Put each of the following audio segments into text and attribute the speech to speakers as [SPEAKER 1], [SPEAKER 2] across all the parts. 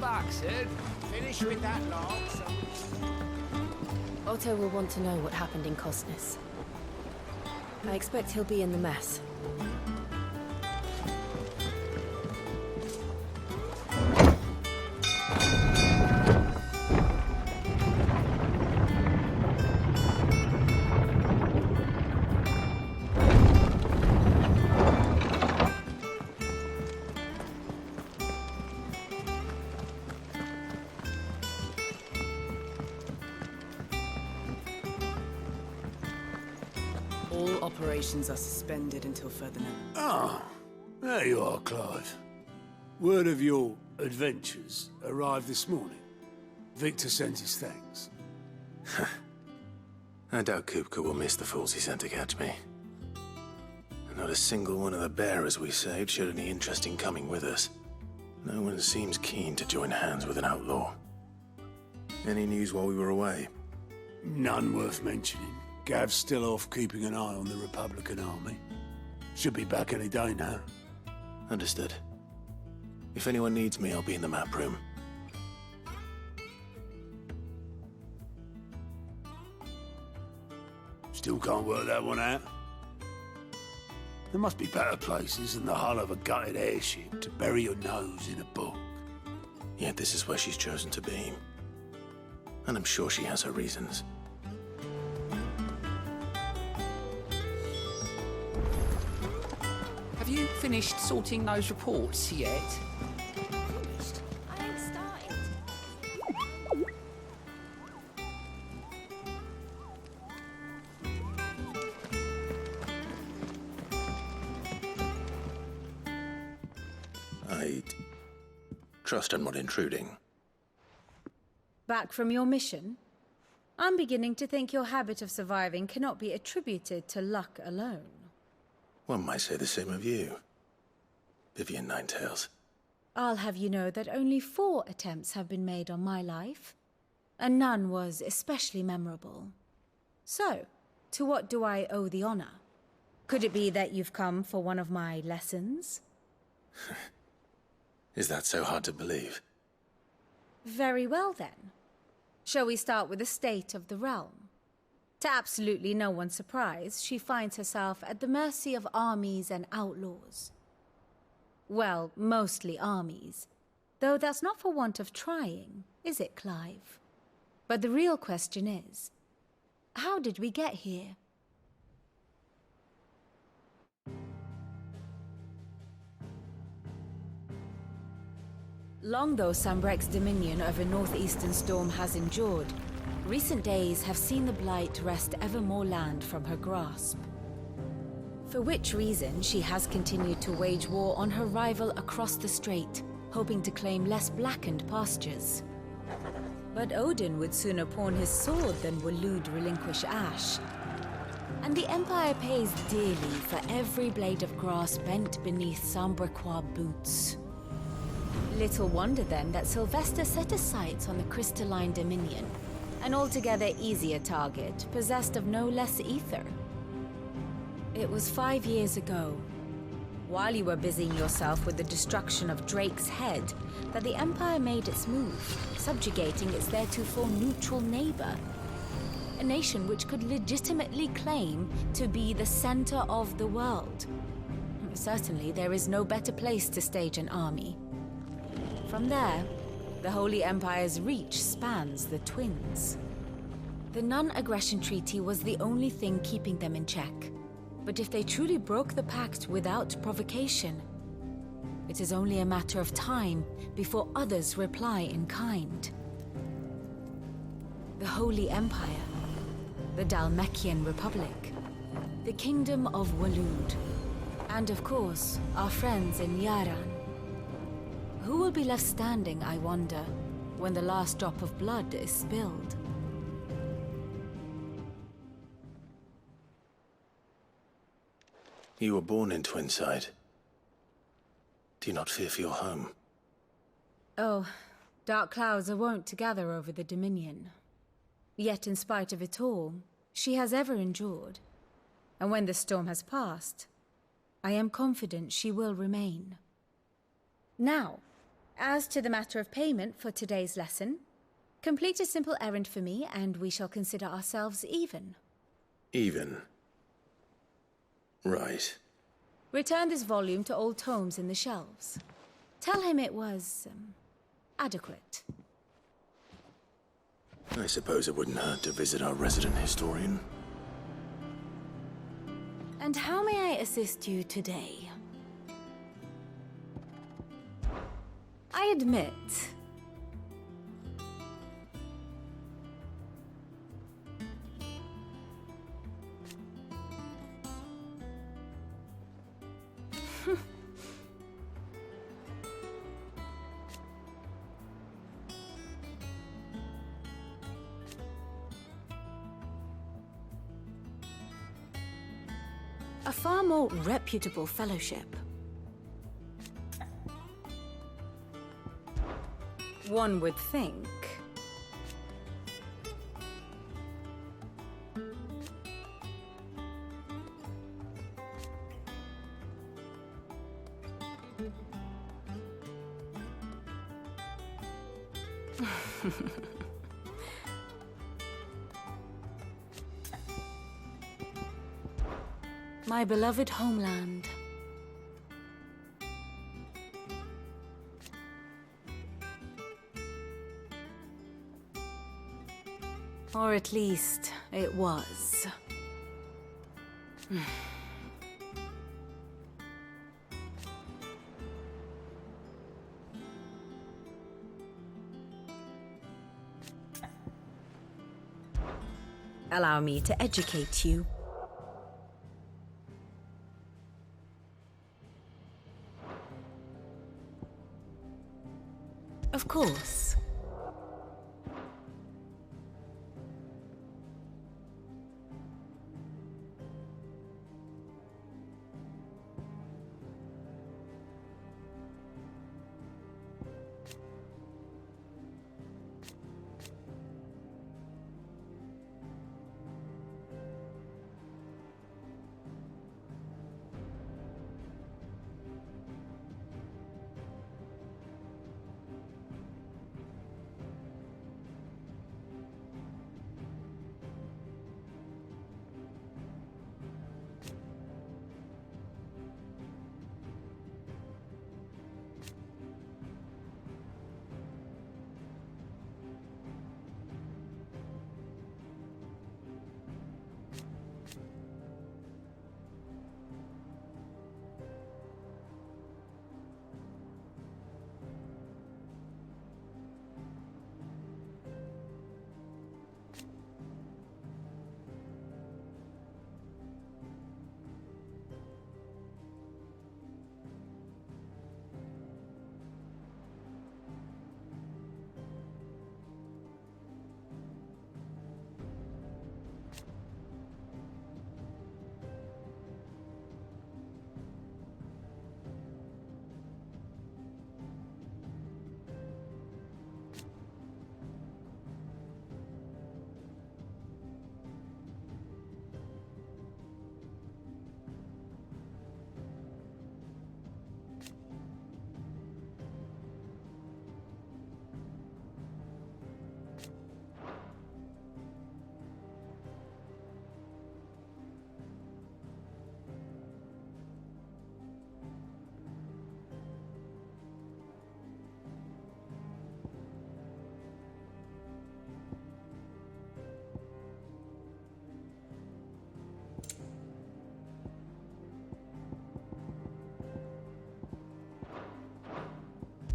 [SPEAKER 1] back, Sid. Finish with that lot, so...
[SPEAKER 2] Otto will want to know what happened in Kosnes. I expect he'll be in the mess.
[SPEAKER 3] All operations are suspended until further notice.
[SPEAKER 4] Ah, there you are, Clive. Word of your adventures arrived this morning. Victor sent his thanks.
[SPEAKER 5] I doubt Kupka will miss the fools he sent to catch me. And not a single one of the bearers we saved showed any interest in coming with us. No one seems keen to join hands with an outlaw. Any news while we were away?
[SPEAKER 4] None worth mentioning. Gav's still off keeping an eye on the Republican army. Should be back any day now.
[SPEAKER 5] Understood. If anyone needs me, I'll be in the map room.
[SPEAKER 4] Still can't work that one out. There must be better places than the hull of a gutted airship to bury your nose in a book.
[SPEAKER 5] Yet this is where she's chosen to be. And I'm sure she has her reasons.
[SPEAKER 1] Have you finished sorting those reports yet?
[SPEAKER 2] Finished? I ain't started.
[SPEAKER 5] I trust I'm not intruding.
[SPEAKER 6] Back from your mission? I'm beginning to think your habit of surviving cannot be attributed to luck alone.
[SPEAKER 5] One might say the same of you, Vivian Ninetails.
[SPEAKER 6] I'll have you know that only 4 attempts have been made on my life, and none was especially memorable. So, to what do I owe the honor? Could it be that you've come for one of my lessons?
[SPEAKER 5] Is that so hard to believe?
[SPEAKER 6] Very well then. Shall we start with the state of the realm? To absolutely no one's surprise, she finds herself at the mercy of armies and outlaws. Well, mostly armies. Though that's not for want of trying, is it, Clive? But the real question is, how did we get here? Long though Sambrek's dominion over northeastern storm has endured, recent days have seen the Blight wrest ever more land from her grasp. For which reason she has continued to wage war on her rival across the strait, hoping to claim less blackened pastures. But Odin would sooner pawn his sword than Waloed relinquish Ash. And the Empire pays dearly for every blade of grass bent beneath Sambrequois boots. Little wonder then that Sylvester set his sights on the crystalline dominion, an altogether easier target, possessed of no less ether. It was 5 years ago, while you were busying yourself with the destruction of Drake's head, that the Empire made its move, subjugating its theretofore neutral neighbor. A nation which could legitimately claim to be the center of the world. Certainly, there is no better place to stage an army. From there, the Holy Empire's reach spans the Twins. The non-aggression treaty was the only thing keeping them in check. But if they truly broke the pact without provocation, it is only a matter of time before others reply in kind. The Holy Empire, the Dhalmekian Republic, the Kingdom of Waloed, and of course, our friends in Yaran. Who will be left standing, I wonder, when the last drop of blood is spilled?
[SPEAKER 5] You were born in Twinside. Do you not fear for your home?
[SPEAKER 6] Oh, dark clouds are wont to gather over the Dominion. Yet in spite of it all, she has ever endured. And when the storm has passed, I am confident she will remain. Now, As to the matter of payment for today's lesson, complete a simple errand for me and we shall consider ourselves even.
[SPEAKER 5] Even. Right.
[SPEAKER 6] Return this volume to old tomes in the shelves. Tell him it was, adequate.
[SPEAKER 5] I suppose it wouldn't hurt to visit our resident historian.
[SPEAKER 6] And how may I assist you today? I admit... a far more reputable fellowship. One would think. My beloved homeland. Or at least, it was. Allow me to educate you. Of course.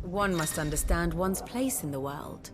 [SPEAKER 6] One must understand one's place in the world.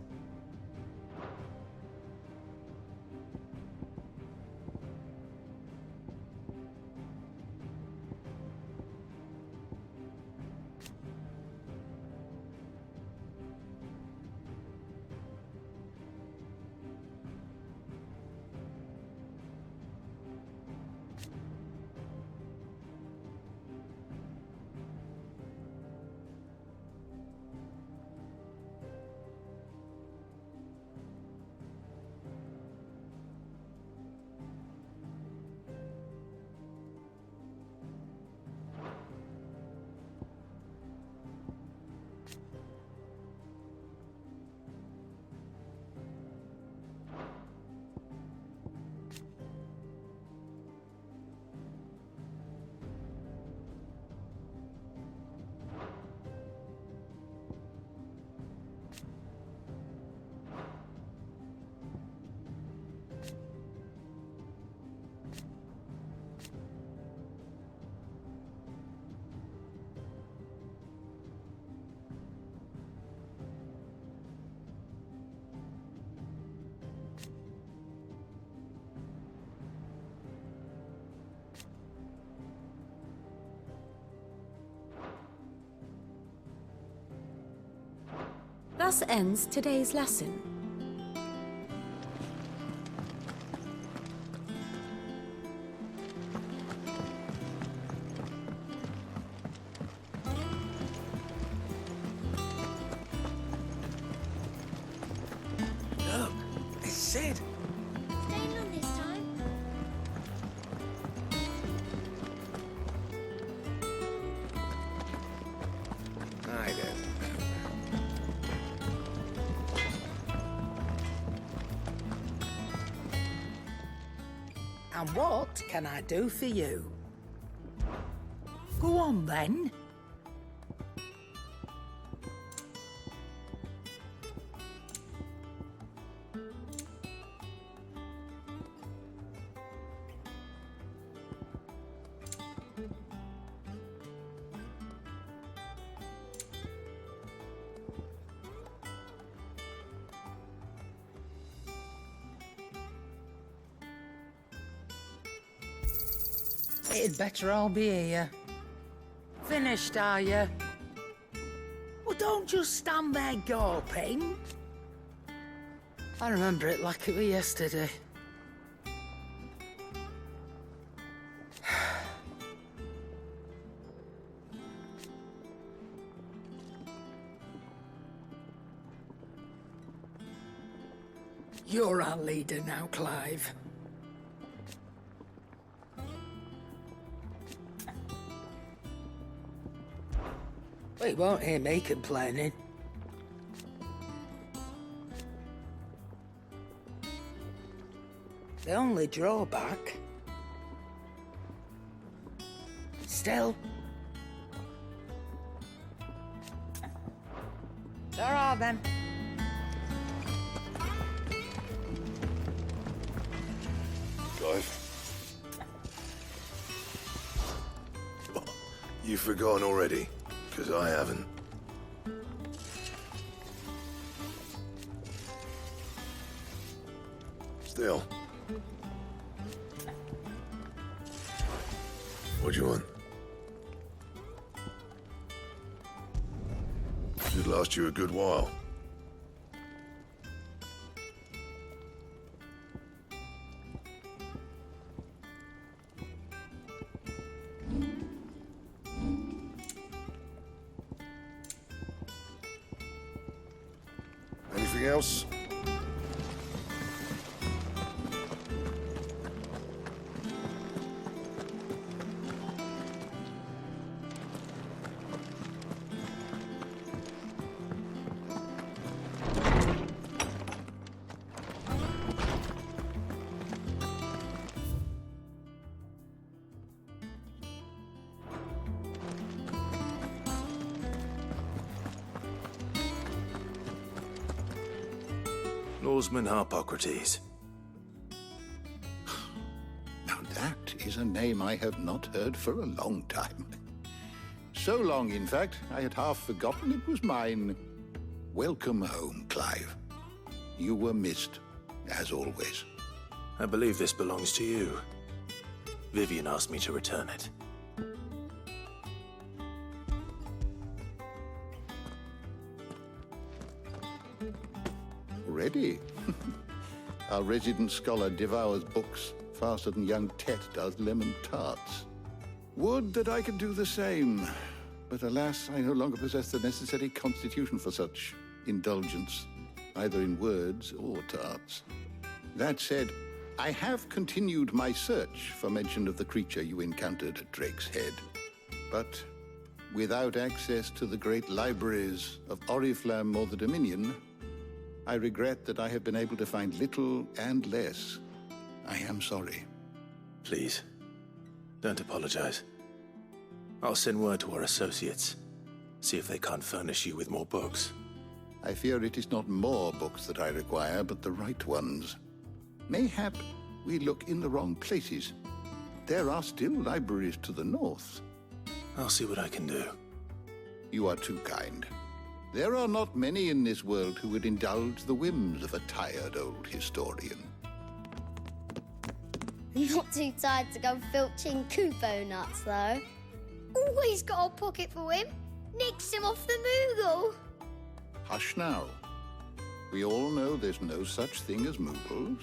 [SPEAKER 6] Thus ends today's lesson.
[SPEAKER 4] Look, it's Sid.
[SPEAKER 7] Staying on this time?
[SPEAKER 8] I don't know.
[SPEAKER 9] And what can I do for you? Go on, then. It'd better all be here. Finished, are you? Well, don't just stand there gawping. I remember it like it was yesterday. You're our leader now, Clive. Well, you won't hear me complaining. The only drawback... Still... There are then.
[SPEAKER 8] Clive? You've forgotten already? Because I haven't. Still. What do you want? Should last you a good while. Anything else?
[SPEAKER 5] Norseman Harpocrates.
[SPEAKER 10] Now that is a name I have not heard for a long time. So long, in fact, I had half forgotten it was mine. Welcome home, Clive. You were missed, as always.
[SPEAKER 5] I believe this belongs to you. Vivian asked me to return it.
[SPEAKER 10] Already? Our resident scholar devours books faster than young Tet does lemon tarts. Would that I could do the same. But alas, I no longer possess the necessary constitution for such indulgence, either in words or tarts. That said, I have continued my search for mention of the creature you encountered at Drake's Head. But without access to the great libraries of Oriflamme or the Dominion, I regret that I have been able to find little and less. I am sorry.
[SPEAKER 5] Please, don't apologize. I'll send word to our associates. See if they can't furnish you with more books.
[SPEAKER 10] I fear it is not more books that I require, but the right ones. Mayhap we look in the wrong places. There are still libraries to the north.
[SPEAKER 5] I'll see what I can do.
[SPEAKER 10] You are too kind. There are not many in this world who would indulge the whims of a tired old historian.
[SPEAKER 7] Not too tired to go filching Kupo nuts, though. Always got a pocket for him. Nicks him off the Moogle.
[SPEAKER 10] Hush now. We all know there's no such thing as moogles.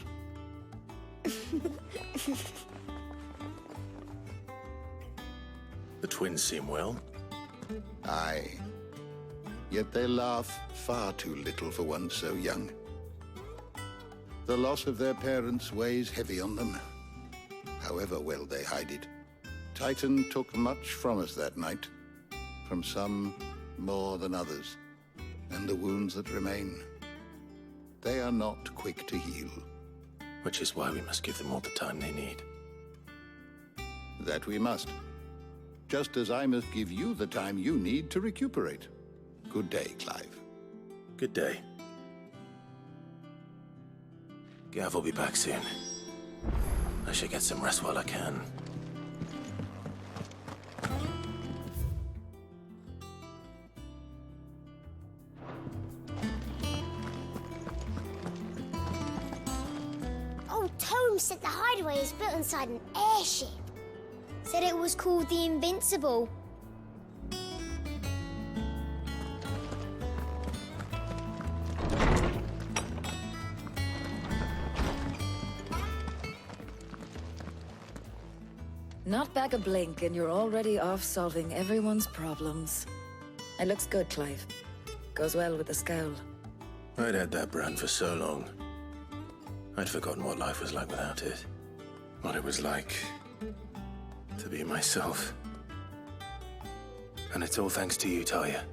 [SPEAKER 5] The twins seem well.
[SPEAKER 10] Aye. Yet they laugh far too little for one so young. The loss of their parents weighs heavy on them, however well they hide it. Titan took much from us that night, from some more than others, and the wounds that remain, they are not quick to heal.
[SPEAKER 5] Which is why we must give them all the time they need.
[SPEAKER 10] That we must. Just as I must give you the time you need to recuperate. Good day, Clive.
[SPEAKER 5] Good day. Gav will be back soon. I should get some rest while I can.
[SPEAKER 7] Old Tome said the hideaway is built inside an airship. Said it was called the Invincible.
[SPEAKER 6] Not back a blink and you're already off solving everyone's problems. It looks good, Clive. Goes well with the scowl.
[SPEAKER 5] I'd had that brand for so long. I'd forgotten what life was like without it. What it was like to be myself. And it's all thanks to you, Talia.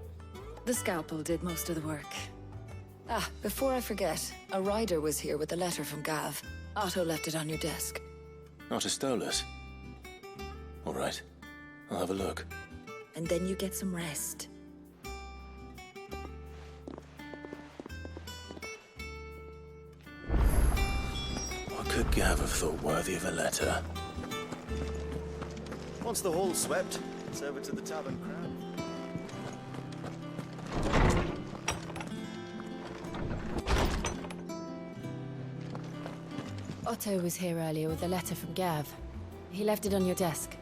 [SPEAKER 6] The scalpel did most of the work. Ah, before I forget, a rider was here with a letter from Gav. Otto left it on your desk.
[SPEAKER 5] Otto stole us. All right, I'll have a look.
[SPEAKER 6] And then you get some rest.
[SPEAKER 5] What could Gav have thought worthy of a letter?
[SPEAKER 11] Once the hall's swept, it's over to the Tavern Crab.
[SPEAKER 2] Otto was here earlier with a letter from Gav. He left it on your desk.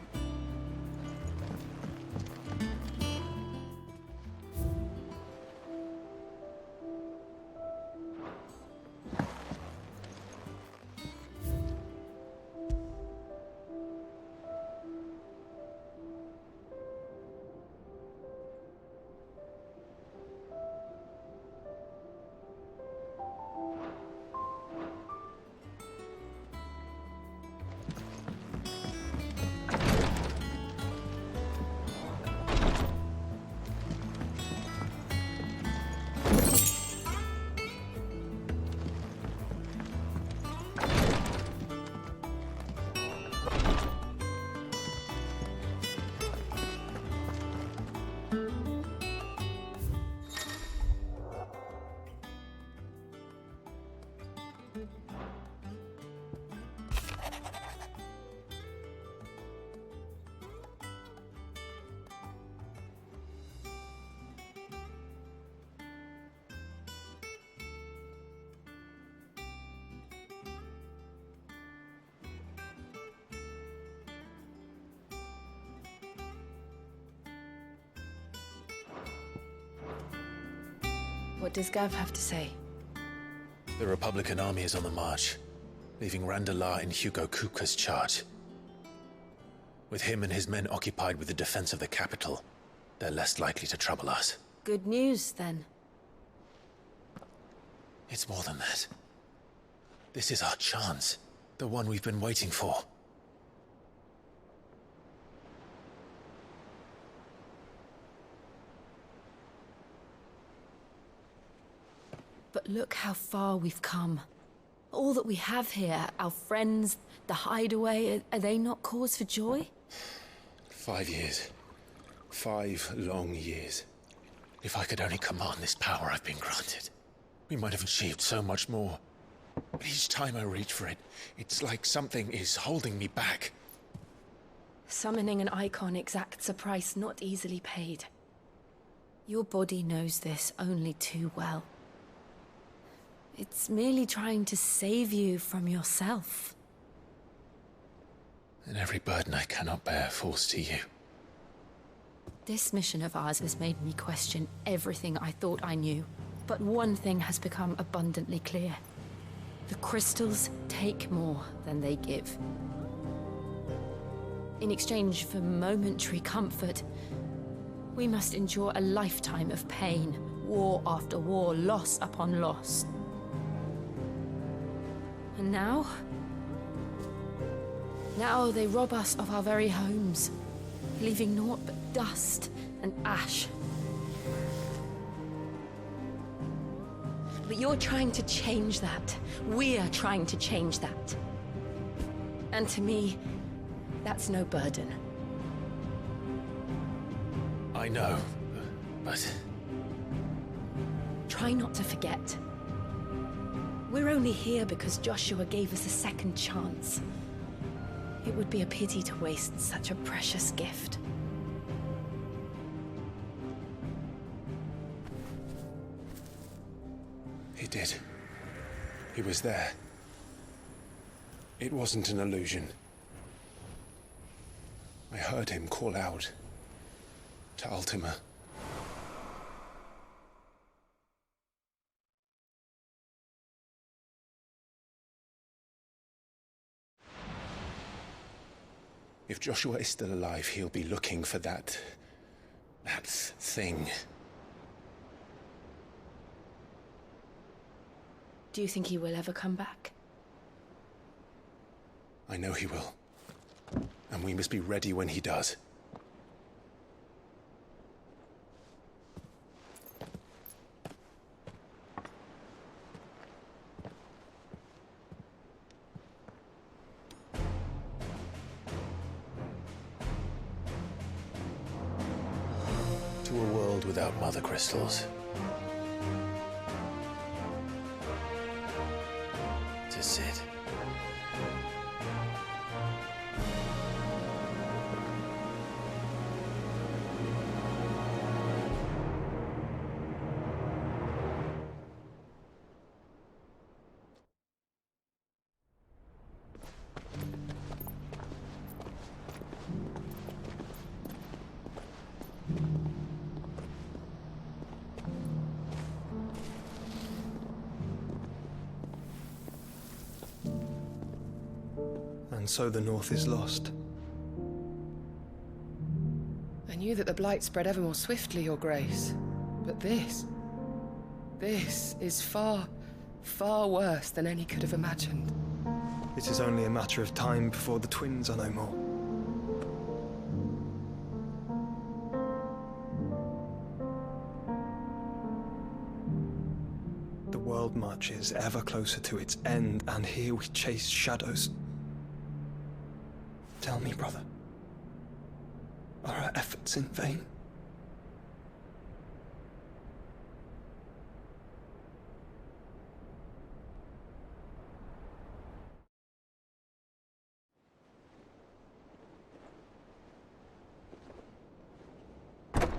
[SPEAKER 2] What does Gav have to say?
[SPEAKER 5] The Republican army is on the march, leaving Randalar in Hugo Kuka's charge. With him and his men occupied with the defense of the capital, they're less likely to trouble us.
[SPEAKER 2] Good news, then.
[SPEAKER 5] It's more than that. This is our chance, the one we've been waiting for.
[SPEAKER 2] But look how far we've come. All that we have here, our friends, the hideaway, are they not cause for joy?
[SPEAKER 5] 5 years. 5 long years. If I could only command this power I've been granted, we might have achieved so much more. But each time I reach for it, it's like something is holding me back.
[SPEAKER 2] Summoning an icon exacts a price not easily paid. Your body knows this only too well. It's merely trying to save you from yourself.
[SPEAKER 5] And every burden I cannot bear falls to you.
[SPEAKER 2] This mission of ours has made me question everything I thought I knew. But one thing has become abundantly clear. The crystals take more than they give. In exchange for momentary comfort, we must endure a lifetime of pain, war after war, loss upon loss. And now? Now they rob us of our very homes, leaving naught but dust and ash. But you're trying to change that. We're trying to change that. And to me, that's no burden.
[SPEAKER 5] I know, but...
[SPEAKER 2] Try not to forget. We're only here because Joshua gave us a second chance. It would be a pity to waste such a precious gift.
[SPEAKER 5] He did. He was there. It wasn't an illusion. I heard him call out to Ultima. If Joshua is still alive, he'll be looking for that thing.
[SPEAKER 2] Do you think he will ever come back?
[SPEAKER 5] I know he will. And we must be ready when he does. To a world without mother crystals. To Sid.
[SPEAKER 12] And so the North is lost.
[SPEAKER 13] I knew that the Blight spread ever more swiftly, Your Grace. But this is far, far worse than any could have imagined.
[SPEAKER 12] It is only a matter of time before the twins are no more. The world marches ever closer to its end, and here we chase shadows. Tell me, brother, are our efforts in vain?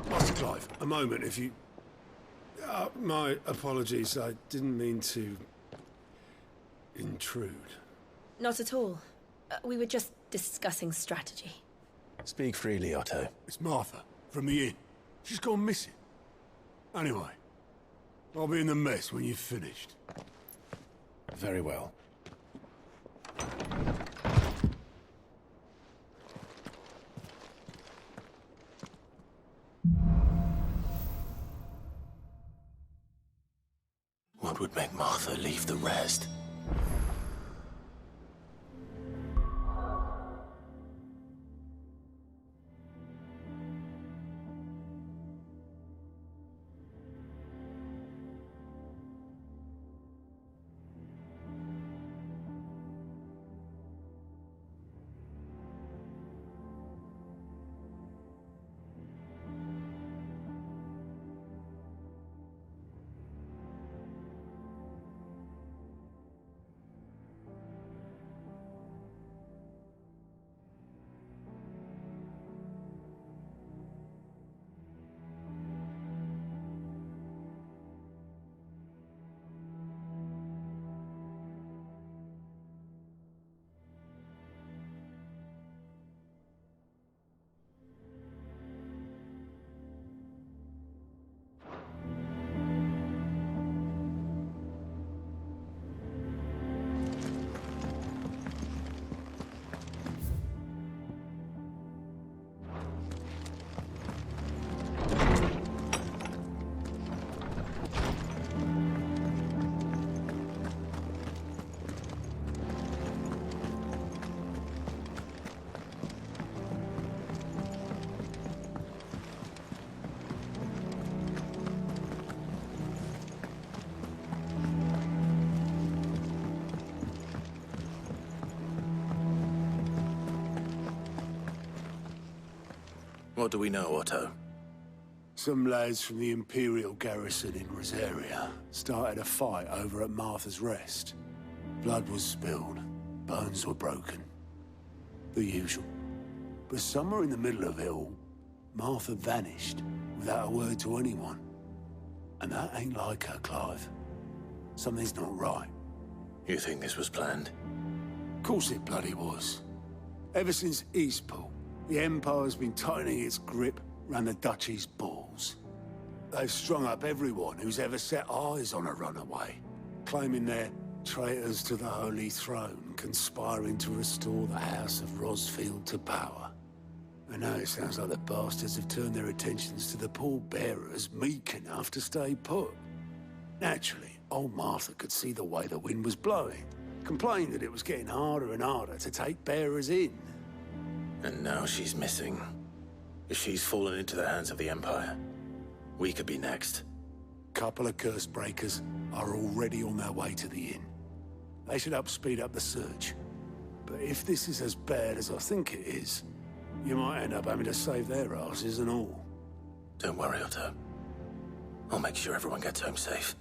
[SPEAKER 4] Master Clive, a moment, if you... my apologies, I didn't mean to... intrude.
[SPEAKER 2] Not at all. We were just discussing strategy.
[SPEAKER 5] Speak freely, Otto.
[SPEAKER 4] It's Martha, from the inn. She's gone missing. Anyway, I'll be in the mess when you've finished.
[SPEAKER 5] Very well. What would make Martha leave the rest? What do we know, Otto?
[SPEAKER 4] Some lads from the Imperial garrison in Rosaria started a fight over at Martha's Rest. Blood was spilled, bones were broken. The usual. But somewhere in the middle of it all, Martha vanished without a word to anyone. And that ain't like her, Clive. Something's not right.
[SPEAKER 5] You think this was planned?
[SPEAKER 4] Of course it bloody was. Ever since Eastpool, the Empire's been tightening its grip round the Duchy's balls. They've strung up everyone who's ever set eyes on a runaway, claiming they're traitors to the Holy Throne, conspiring to restore the House of Rosfield to power. And now it sounds like the bastards have turned their attentions to the pallbearers meek enough to stay put. Naturally, old Martha could see the way the wind was blowing, complained that it was getting harder and harder to take bearers in.
[SPEAKER 5] And now she's missing. If she's fallen into the hands of the Empire, we could be next.
[SPEAKER 4] Couple of curse breakers are already on their way to the inn. They should help speed up the search. But if this is as bad as I think it is, you might end up having to save their asses and all.
[SPEAKER 5] Don't worry, Otto. I'll make sure everyone gets home safe.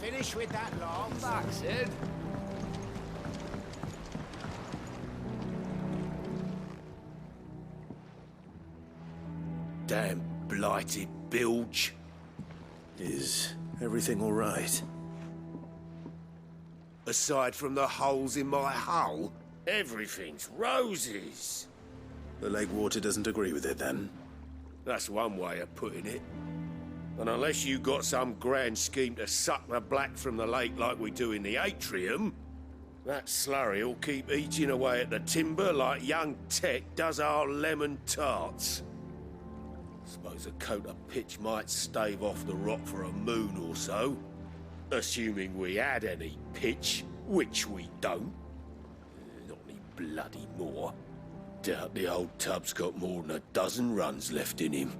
[SPEAKER 1] Finish with that log. That's it.
[SPEAKER 14] Damn blighted bilge.
[SPEAKER 5] Is everything all right?
[SPEAKER 14] Aside from the holes in my hull, everything's roses.
[SPEAKER 5] The lake water doesn't agree with it, then?
[SPEAKER 14] That's one way of putting it. And unless you got some grand scheme to suck the black from the lake like we do in the atrium, that slurry'll keep eating away at the timber like young Tech does our lemon tarts. Suppose a coat of pitch might stave off the rot for a moon or so. Assuming we had any pitch, which we don't. Not any bloody more. Doubt the old tub's got more than a dozen runs left in him.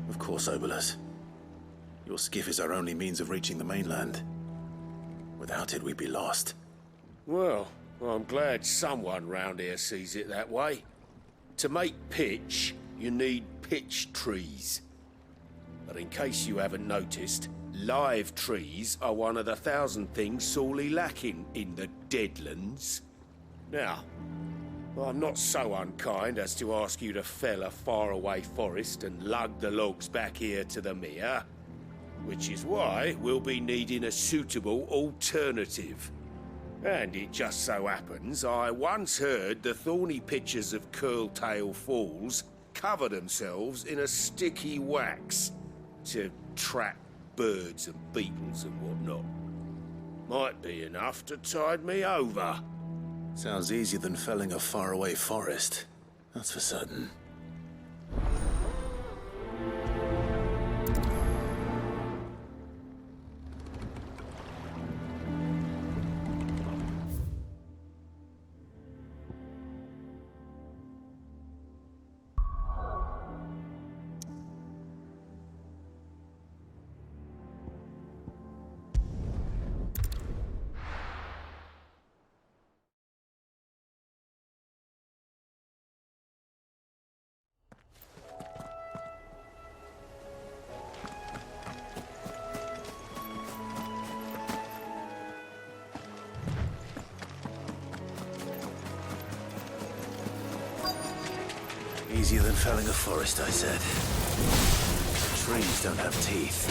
[SPEAKER 5] Of course, Obolus. Your skiff is our only means of reaching the mainland. Without it, we'd be lost.
[SPEAKER 14] Well, I'm glad someone round here sees it that way. To make pitch, you need pitch trees. But in case you haven't noticed, live trees are one of the 1,000 things sorely lacking in the Deadlands. Now, I'm not so unkind as to ask you to fell a faraway forest and lug the logs back here to the mere, which is why we'll be needing a suitable alternative. And it just so happens I once heard the thorny pitchers of Curltail Falls cover themselves in a sticky wax to trap birds and beetles and whatnot. Might be enough to tide me over.
[SPEAKER 5] Sounds easier than felling a faraway forest. That's for certain. Easier than felling a forest, I said. Trees don't have teeth.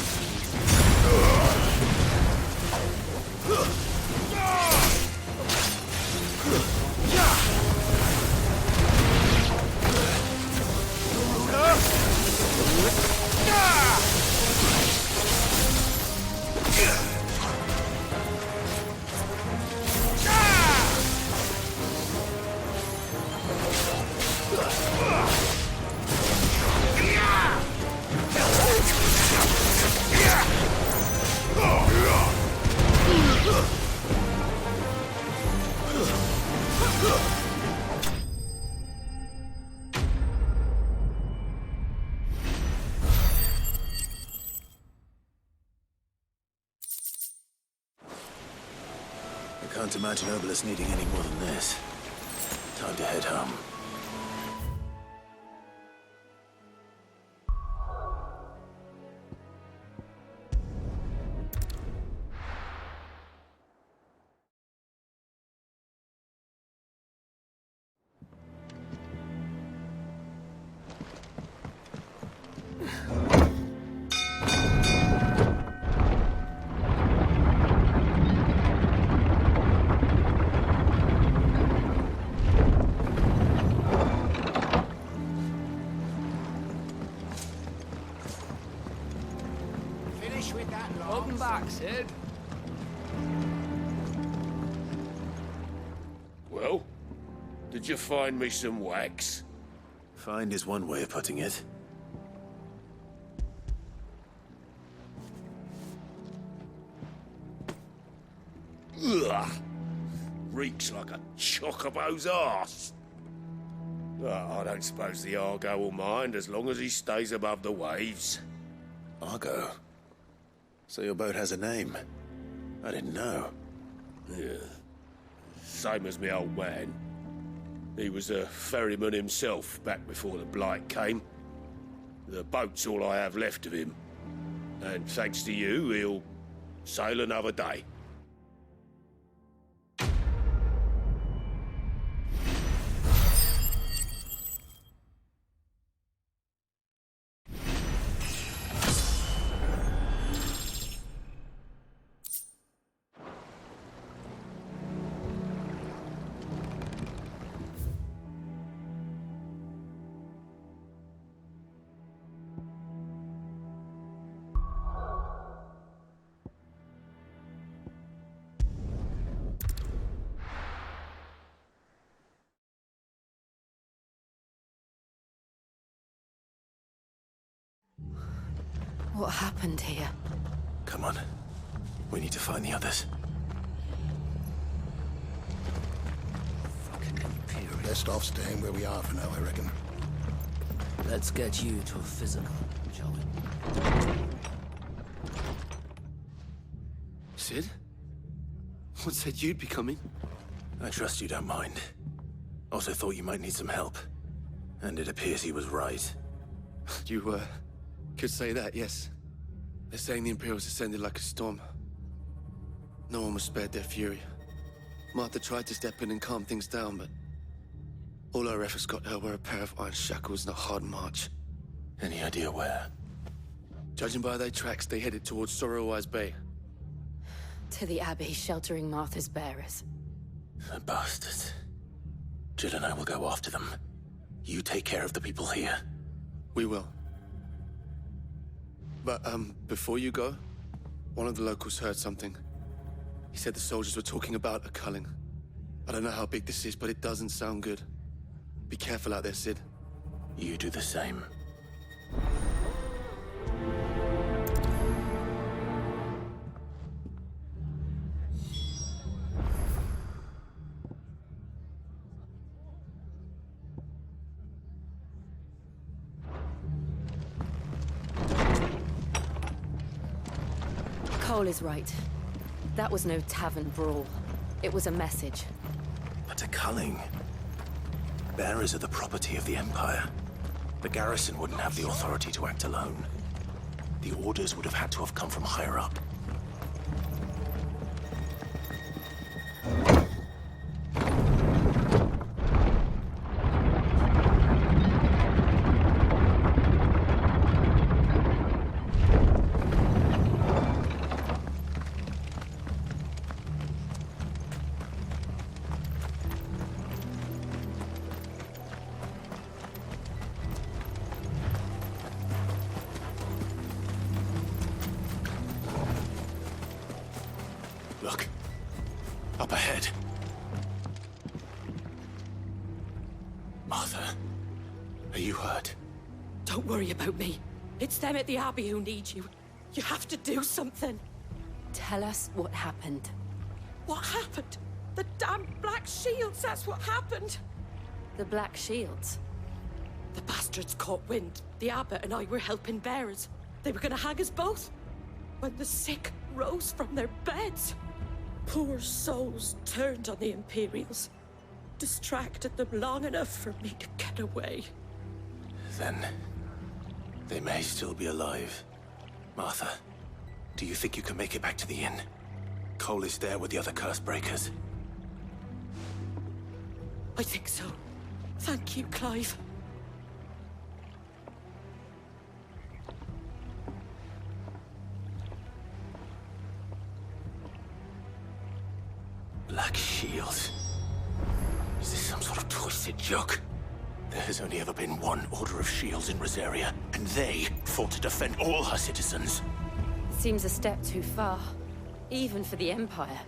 [SPEAKER 5] I can't imagine Obelisk needing any more than this. Time to head home.
[SPEAKER 1] Welcome back, Sid.
[SPEAKER 14] Well, did you find me some wax?
[SPEAKER 5] Find is one way of putting it.
[SPEAKER 14] Ugh! Reeks like a chocobo's arse. I don't suppose the Argo will mind as long as he stays above the waves.
[SPEAKER 5] Argo? So your boat has a name? I didn't know.
[SPEAKER 14] Yeah. Same as me old man. He was a ferryman himself back before the Blight came. The boat's all I have left of him. And thanks to you, he'll sail another day.
[SPEAKER 2] What happened here?
[SPEAKER 5] Come on. We need to find the others.
[SPEAKER 15] Fucking Imperial.
[SPEAKER 8] Best off staying where we are for now, I reckon.
[SPEAKER 15] Let's get you to a physical, shall we?
[SPEAKER 16] Sid? What said you'd be coming?
[SPEAKER 5] I trust you don't mind. Also thought you might need some help. And it appears he was right.
[SPEAKER 16] You, could say that, yes. They're saying the Imperials descended like a storm. No one was spared their fury. Martha tried to step in and calm things down, but all our efforts got her were a pair of iron shackles and a hard march.
[SPEAKER 5] Any idea where?
[SPEAKER 16] Judging by their tracks, they headed towards Sorrowwise Bay.
[SPEAKER 2] To the Abbey, sheltering Martha's bearers.
[SPEAKER 5] The bastards. Jill and I will go after them. You take care of the people here.
[SPEAKER 16] We will. But, before you go, one of the locals heard something. He said the soldiers were talking about a culling. I don't know how big this is, but it doesn't sound good. Be careful out there, Sid.
[SPEAKER 5] You do the same.
[SPEAKER 2] Cole is right. That was no tavern brawl. It was a message.
[SPEAKER 5] But a culling? Bearers are the property of the Empire. The garrison wouldn't have the authority to act alone. The orders would have had to have come from higher up. Martha, are you hurt?
[SPEAKER 17] Don't worry about me. It's them at the Abbey who need you. You have to do something.
[SPEAKER 2] Tell us what happened.
[SPEAKER 17] What happened? The damn Black Shields, that's what happened.
[SPEAKER 2] The Black Shields?
[SPEAKER 17] The bastards caught wind. The abbot and I were helping bearers. They were gonna hang us both. When the sick rose from their beds, poor souls turned on the Imperials. Distracted them long enough for me to get away.
[SPEAKER 5] Then they may still be alive. Martha, do you think you can make it back to the inn? Cole is there with the other curse breakers.
[SPEAKER 17] I think so. Thank you, Clive.
[SPEAKER 5] Black Shields? Is this some sort of twisted joke? There has only ever been one Order of Shields in Rosaria, and they fought to defend all her citizens.
[SPEAKER 2] Seems a step too far, even for the Empire.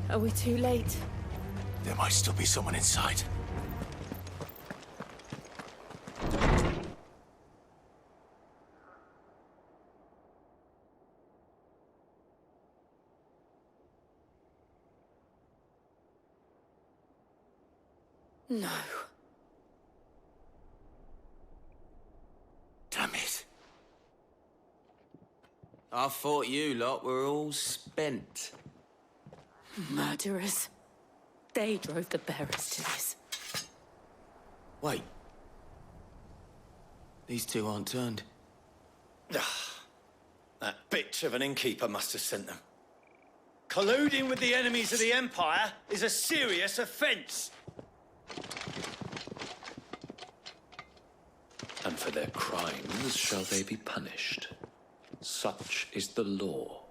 [SPEAKER 2] Are we too late?
[SPEAKER 5] There might still be someone inside.
[SPEAKER 2] No.
[SPEAKER 5] Damn it.
[SPEAKER 15] I thought you lot were all spent.
[SPEAKER 17] Murderers. They drove the bearers to this.
[SPEAKER 15] Wait. These two aren't turned.
[SPEAKER 18] That bitch of an innkeeper must have sent them. Colluding with the enemies of the Empire is a serious offence.
[SPEAKER 19] And for their crimes shall they be punished. Such is the law.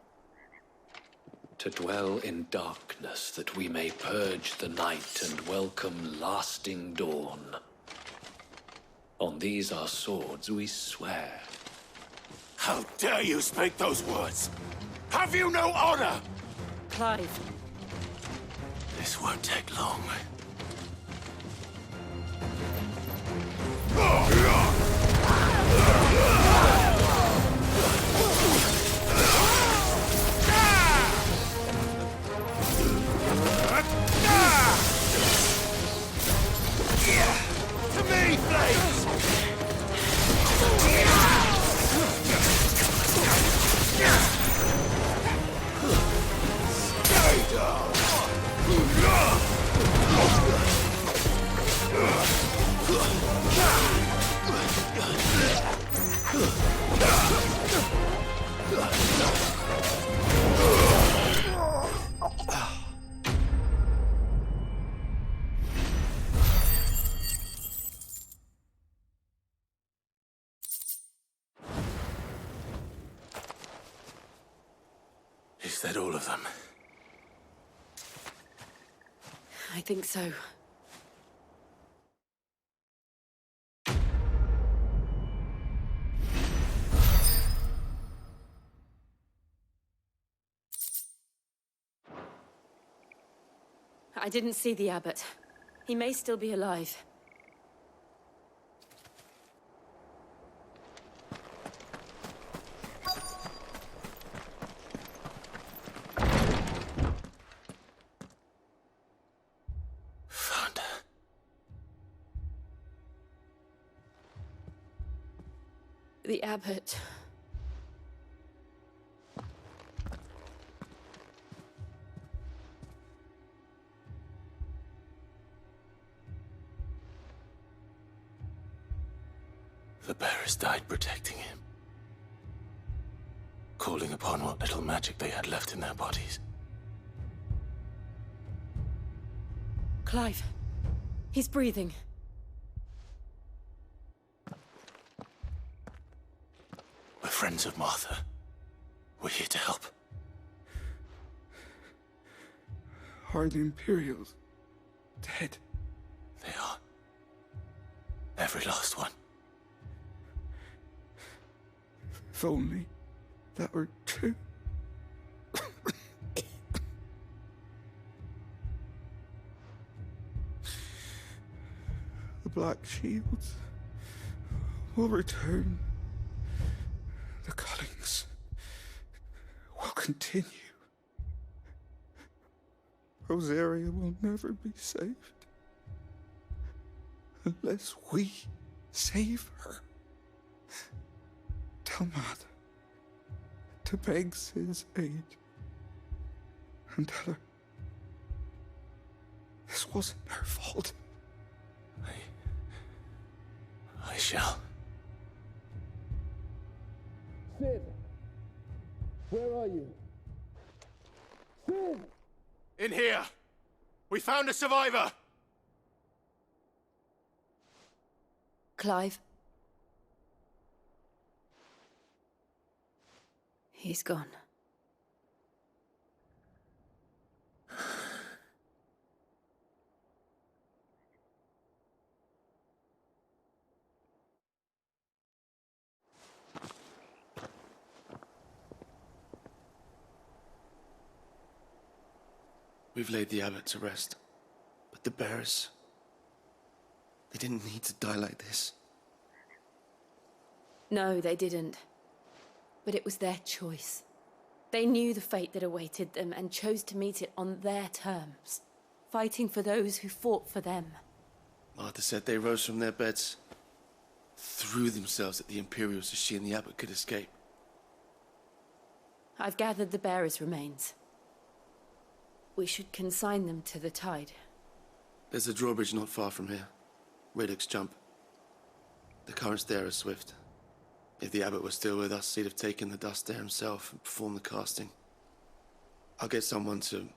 [SPEAKER 19] To dwell in darkness that we may purge the night and welcome lasting dawn. On these our swords we swear.
[SPEAKER 5] How dare you speak those words? Have you no honor?
[SPEAKER 17] Clive.
[SPEAKER 5] This won't take long.
[SPEAKER 14] To me, Flames!
[SPEAKER 5] that all of them?
[SPEAKER 17] I think so. I didn't see the abbot. He may still be alive.
[SPEAKER 5] Found her.
[SPEAKER 17] The abbot.
[SPEAKER 5] The bearers died protecting him. Calling upon what little magic they had left in their bodies.
[SPEAKER 17] Clive. He's breathing.
[SPEAKER 5] We're friends of Martha. We're here to help.
[SPEAKER 20] Are the Imperials dead?
[SPEAKER 5] They are. Every last one.
[SPEAKER 20] If only that were true. The Black Shields will return. The cuttings will continue. Rosaria will never be saved unless we save her. Tell Matt to beg Sid's aid and tell her this wasn't her fault.
[SPEAKER 5] I shall.
[SPEAKER 14] Sid! Where are you? Sid!
[SPEAKER 21] In here! We found a survivor!
[SPEAKER 17] Clive. He's gone.
[SPEAKER 16] We've laid the abbot to rest. But the bearers... they didn't need to die like this.
[SPEAKER 17] No, they didn't. But it was their choice. They knew the fate that awaited them and chose to meet it on their terms, fighting for those who fought for them.
[SPEAKER 16] Martha said they rose from their beds, threw themselves at the Imperials so she and the abbot could escape.
[SPEAKER 17] I've gathered the bearers' remains. We should consign them to the tide.
[SPEAKER 16] There's a drawbridge not far from here. Radix Jump. The currents there are swift. If the abbot was still with us, he'd have taken the dust there himself and performed the casting. I'll get someone to...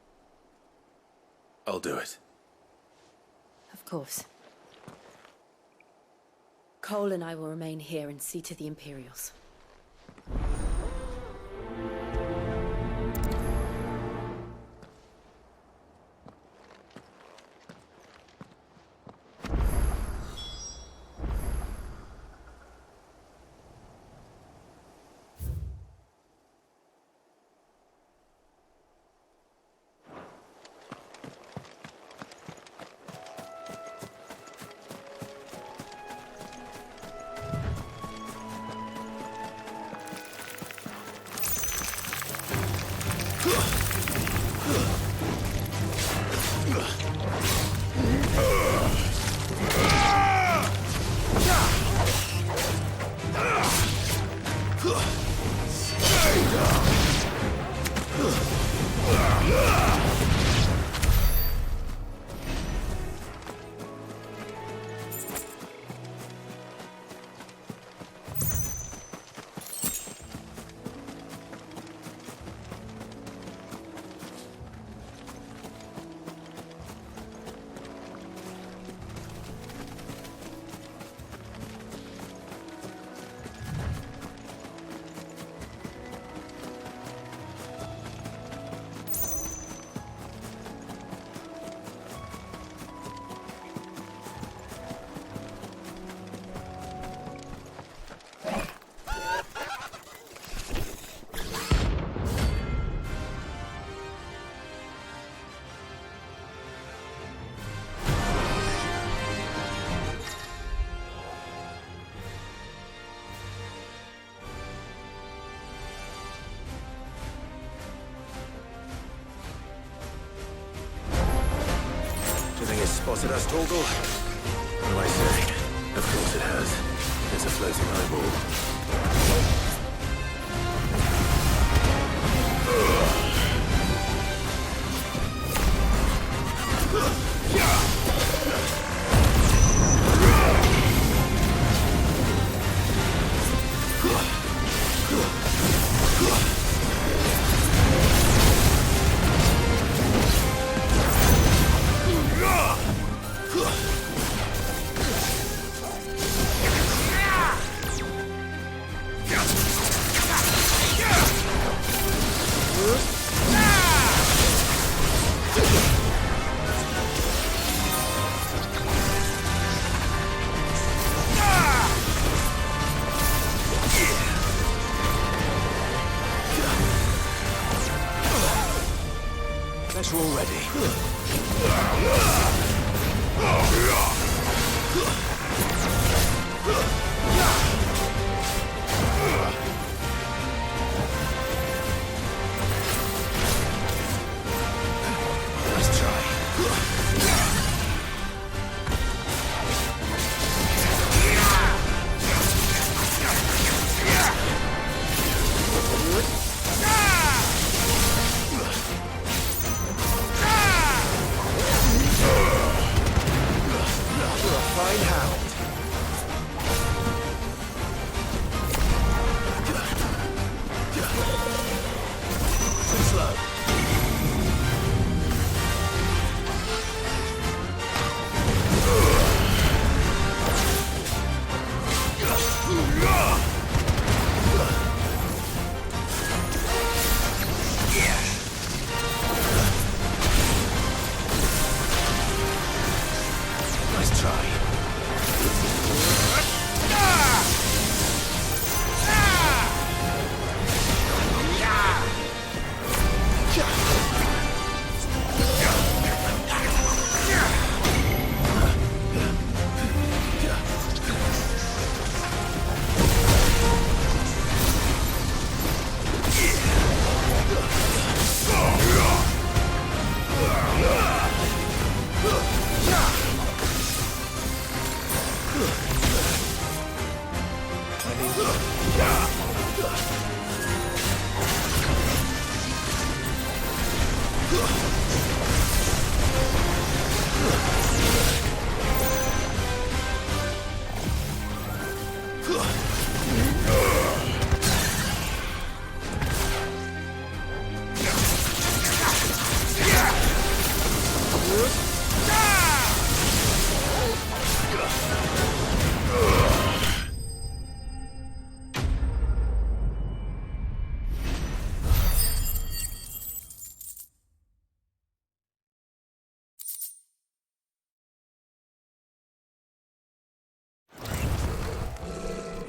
[SPEAKER 5] I'll do it.
[SPEAKER 17] Of course. Cole and I will remain here and see to the Imperials.
[SPEAKER 5] this spotted us, Torgal? What do I say? Of course it has. There's a floating eyeball. Guess we're all ready. Let's try. Fine hound. Too slow. Nice try.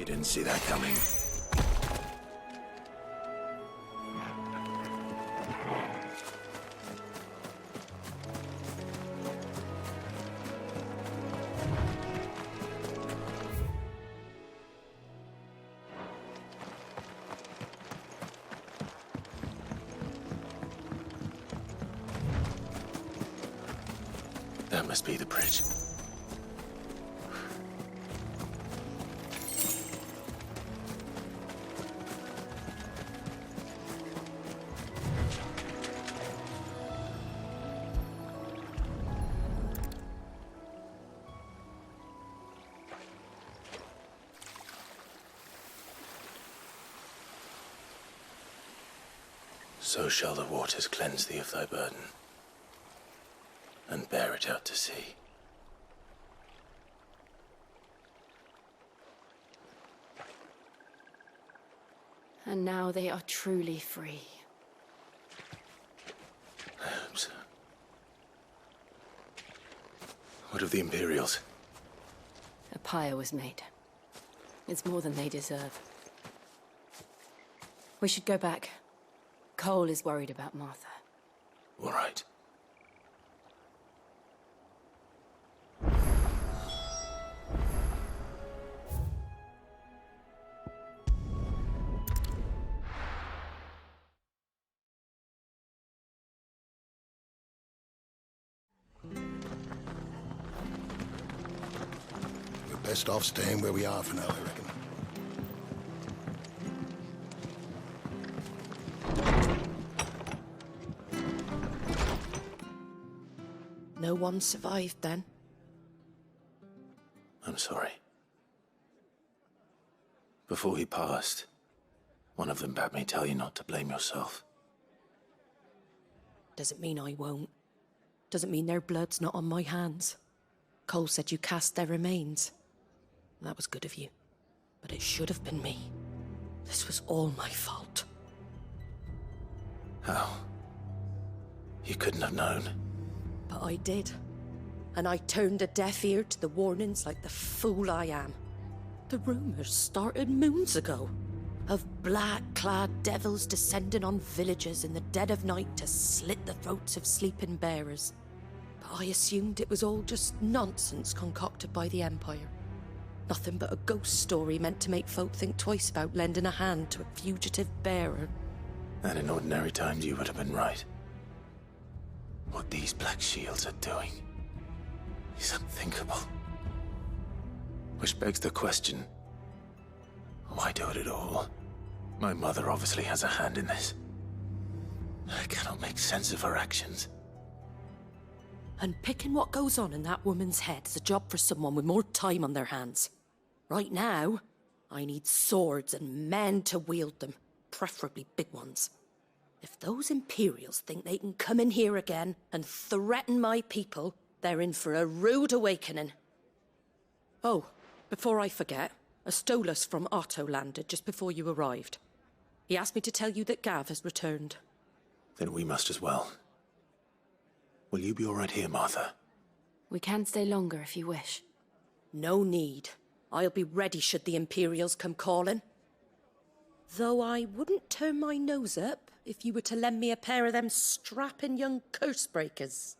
[SPEAKER 5] Didn't see that coming. That must be the bridge. So shall the waters cleanse thee of thy burden, and bear it out to sea.
[SPEAKER 2] And now they are truly free.
[SPEAKER 5] I hope so. What of the Imperials?
[SPEAKER 2] A pyre was made. It's more than they deserve. We should go back. Cole is worried about Martha.
[SPEAKER 5] All right.
[SPEAKER 8] Best off staying where we are for now, I reckon.
[SPEAKER 17] No one survived then?
[SPEAKER 5] I'm sorry. Before he passed, one of them bade me tell you not to blame yourself.
[SPEAKER 17] Doesn't mean I won't. Doesn't mean their blood's not on my hands. Cole said you cast their remains. That was good of you. But it should have been me. This was all my fault.
[SPEAKER 5] How? You couldn't have known.
[SPEAKER 17] But I did. And I turned a deaf ear to the warnings like the fool I am. The rumours started moons ago. Of black-clad devils descending on villages in the dead of night to slit the throats of sleeping bearers. But I assumed it was all just nonsense concocted by the Empire. Nothing but a ghost story meant to make folk think twice about lending a hand to a fugitive bearer.
[SPEAKER 5] And in ordinary times you would have been right. What these Black Shields are doing is unthinkable. Which begs the question, why do it at all? My mother obviously has a hand in this. I cannot make sense of her actions.
[SPEAKER 17] And picking what goes on in that woman's head is a job for someone with more time on their hands. Right now, I need swords and men to wield them, preferably big ones. If those Imperials think they can come in here again and threaten my people, they're in for a rude awakening. Oh, before I forget, a Stolas from Otto landed just before you arrived. He asked me to tell you that Gav has returned.
[SPEAKER 5] Then we must as well. Will you be all right here, Martha?
[SPEAKER 2] We can stay longer if you wish.
[SPEAKER 17] No need. I'll be ready should the Imperials come calling. Though I wouldn't turn my nose up if you were to lend me a pair of them strapping young curse breakers.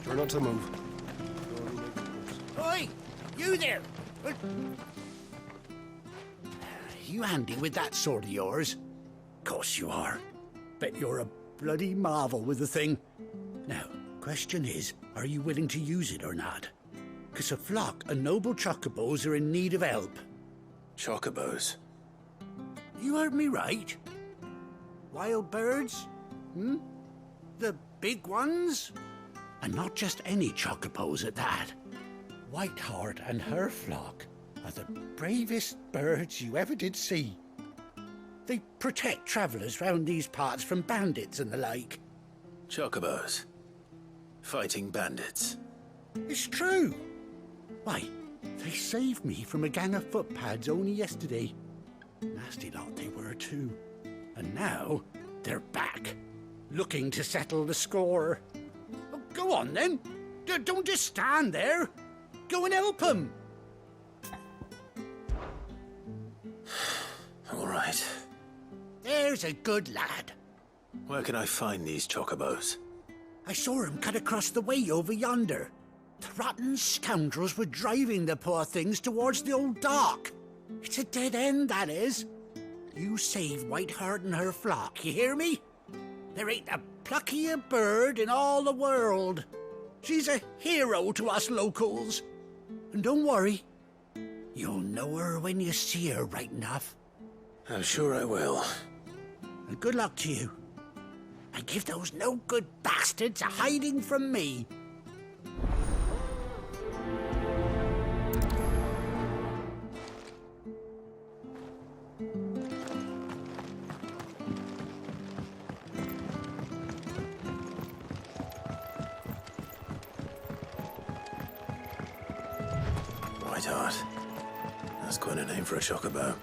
[SPEAKER 21] Try not to move.
[SPEAKER 1] Oi! You there! You handy with that sword of yours? Course you are. Bet you're a bloody marvel with the thing. Now, question is, are you willing to use it or not? 'Cause a flock of noble chocobos are in need of help.
[SPEAKER 5] Chocobos?
[SPEAKER 1] You heard me right. Wild birds? The big ones? And not just any chocobos at that. Whiteheart and her flock are the bravest birds you ever did see. They protect travellers round these parts from bandits and the like.
[SPEAKER 5] Chocobos? Fighting bandits?
[SPEAKER 1] It's true. Why, they saved me from a gang of footpads only yesterday. Nasty lot they were too. And now they're back, looking to settle the score. Oh, go on then. Don't just stand there. Go and help them.
[SPEAKER 5] All right.
[SPEAKER 1] There's a good lad.
[SPEAKER 5] Where can I find these chocobos?
[SPEAKER 1] I saw him cut across the way over yonder. The rotten scoundrels were driving the poor things towards the old dock. It's a dead end, that is. You save Whiteheart and her flock, you hear me? There ain't a pluckier bird in all the world. She's a hero to us locals. And don't worry, you'll know her when you see her right enough.
[SPEAKER 5] I'm sure I will.
[SPEAKER 1] And good luck to you. And give those no-good bastards a hiding from me.
[SPEAKER 5] Whiteheart. That's quite a name for a chocobo.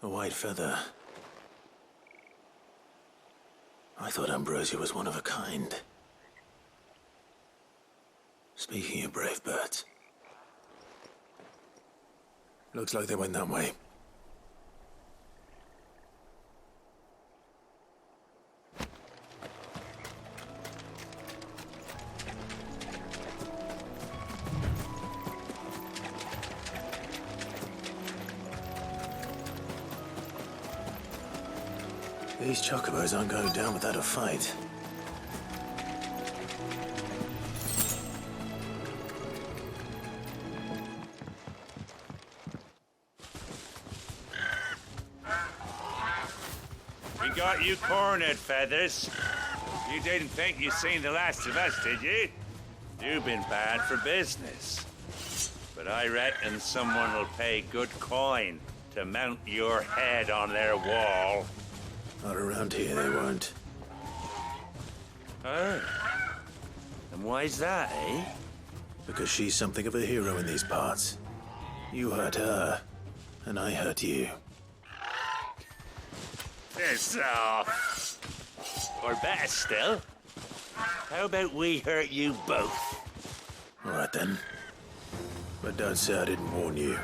[SPEAKER 5] A white feather. I thought Ambrosia was one of a kind. Speaking of brave birds. Looks like they went that way. These chocobos aren't going down without a fight.
[SPEAKER 3] We got you cornered, Feathers. You didn't think you'd seen the last of us, did you? You've been bad for business. But I reckon someone will pay good coin to mount your head on their wall.
[SPEAKER 5] Not around here, they won't.
[SPEAKER 3] Oh. And why's that, eh?
[SPEAKER 5] Because she's something of a hero in these parts. You hurt her, and I hurt you.
[SPEAKER 3] Piss off. Or better still, how about we hurt you both?
[SPEAKER 5] All right then. But don't say I didn't warn you.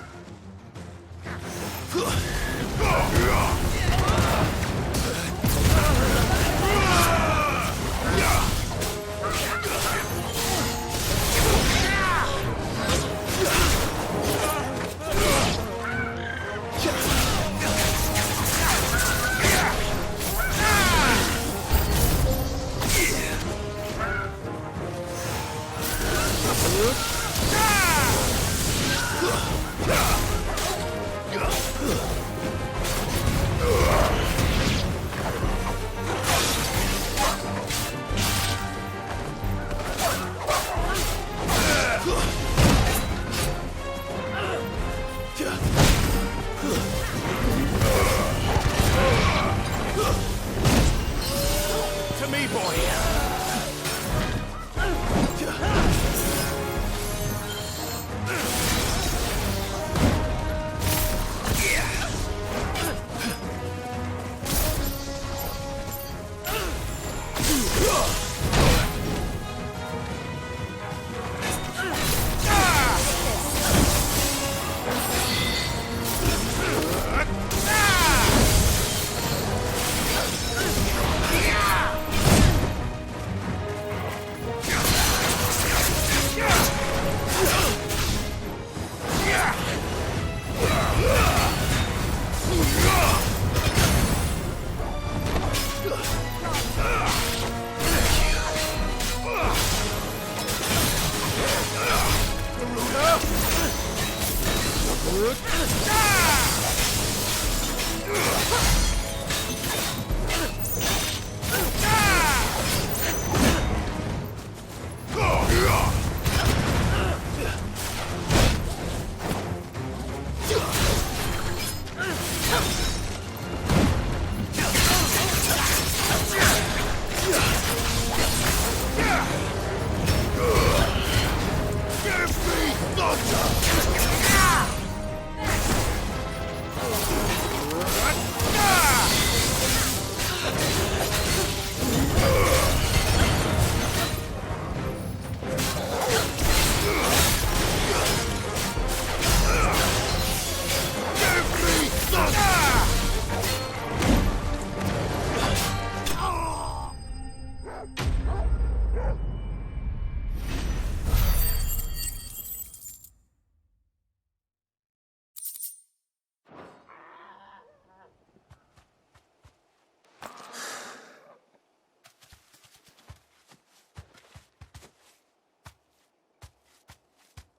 [SPEAKER 3] To me, boy!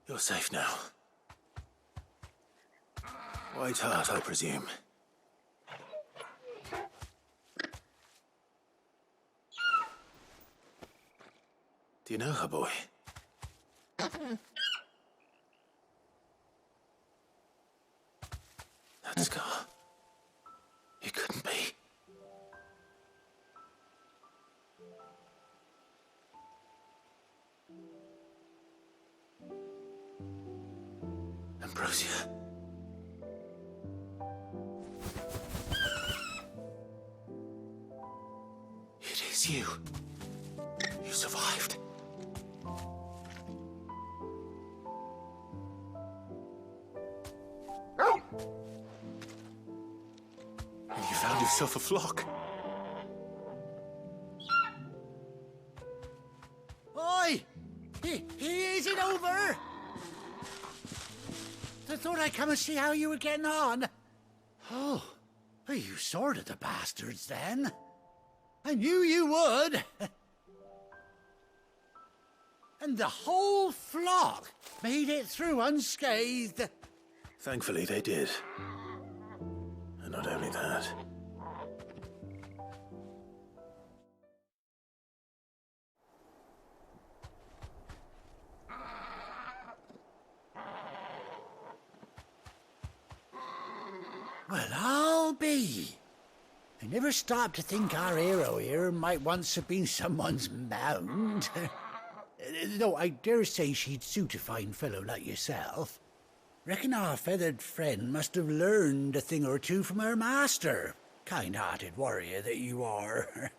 [SPEAKER 5] You're safe now. White Heart, I presume. Do you know her, boy? That scar. It couldn't be. Ambrosia. It's you. You survived. And you found yourself a flock.
[SPEAKER 1] Oi! Is it over? I thought I'd come and see how you were getting on. Oh, you sorted the bastards then. I knew you would. And the whole flock made it through unscathed.
[SPEAKER 5] Thankfully, they did. And not only that.
[SPEAKER 1] Well, I'll be. I never stopped to think our hero here might once have been someone's mound. Though I dare say she'd suit a fine fellow like yourself. Reckon our feathered friend must have learned a thing or two from her master. Kind-hearted warrior that you are.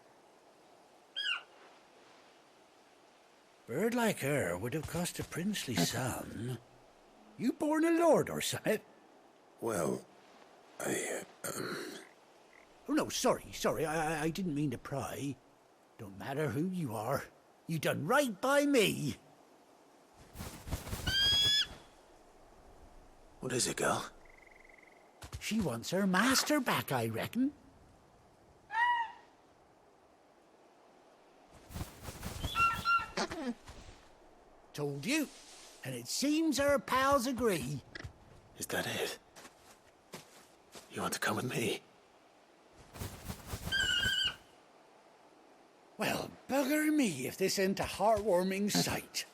[SPEAKER 1] Bird like her would have cost a princely sum. You born a lord or something?
[SPEAKER 5] Well,
[SPEAKER 1] Oh, no, sorry. I didn't mean to pry. Don't matter who you are. You done right by me.
[SPEAKER 5] What is it, girl?
[SPEAKER 1] She wants her master back, I reckon. Told you. And it seems her pals agree.
[SPEAKER 5] Is that it? You want to come with me?
[SPEAKER 1] Well, bugger me if this ain't a heartwarming sight.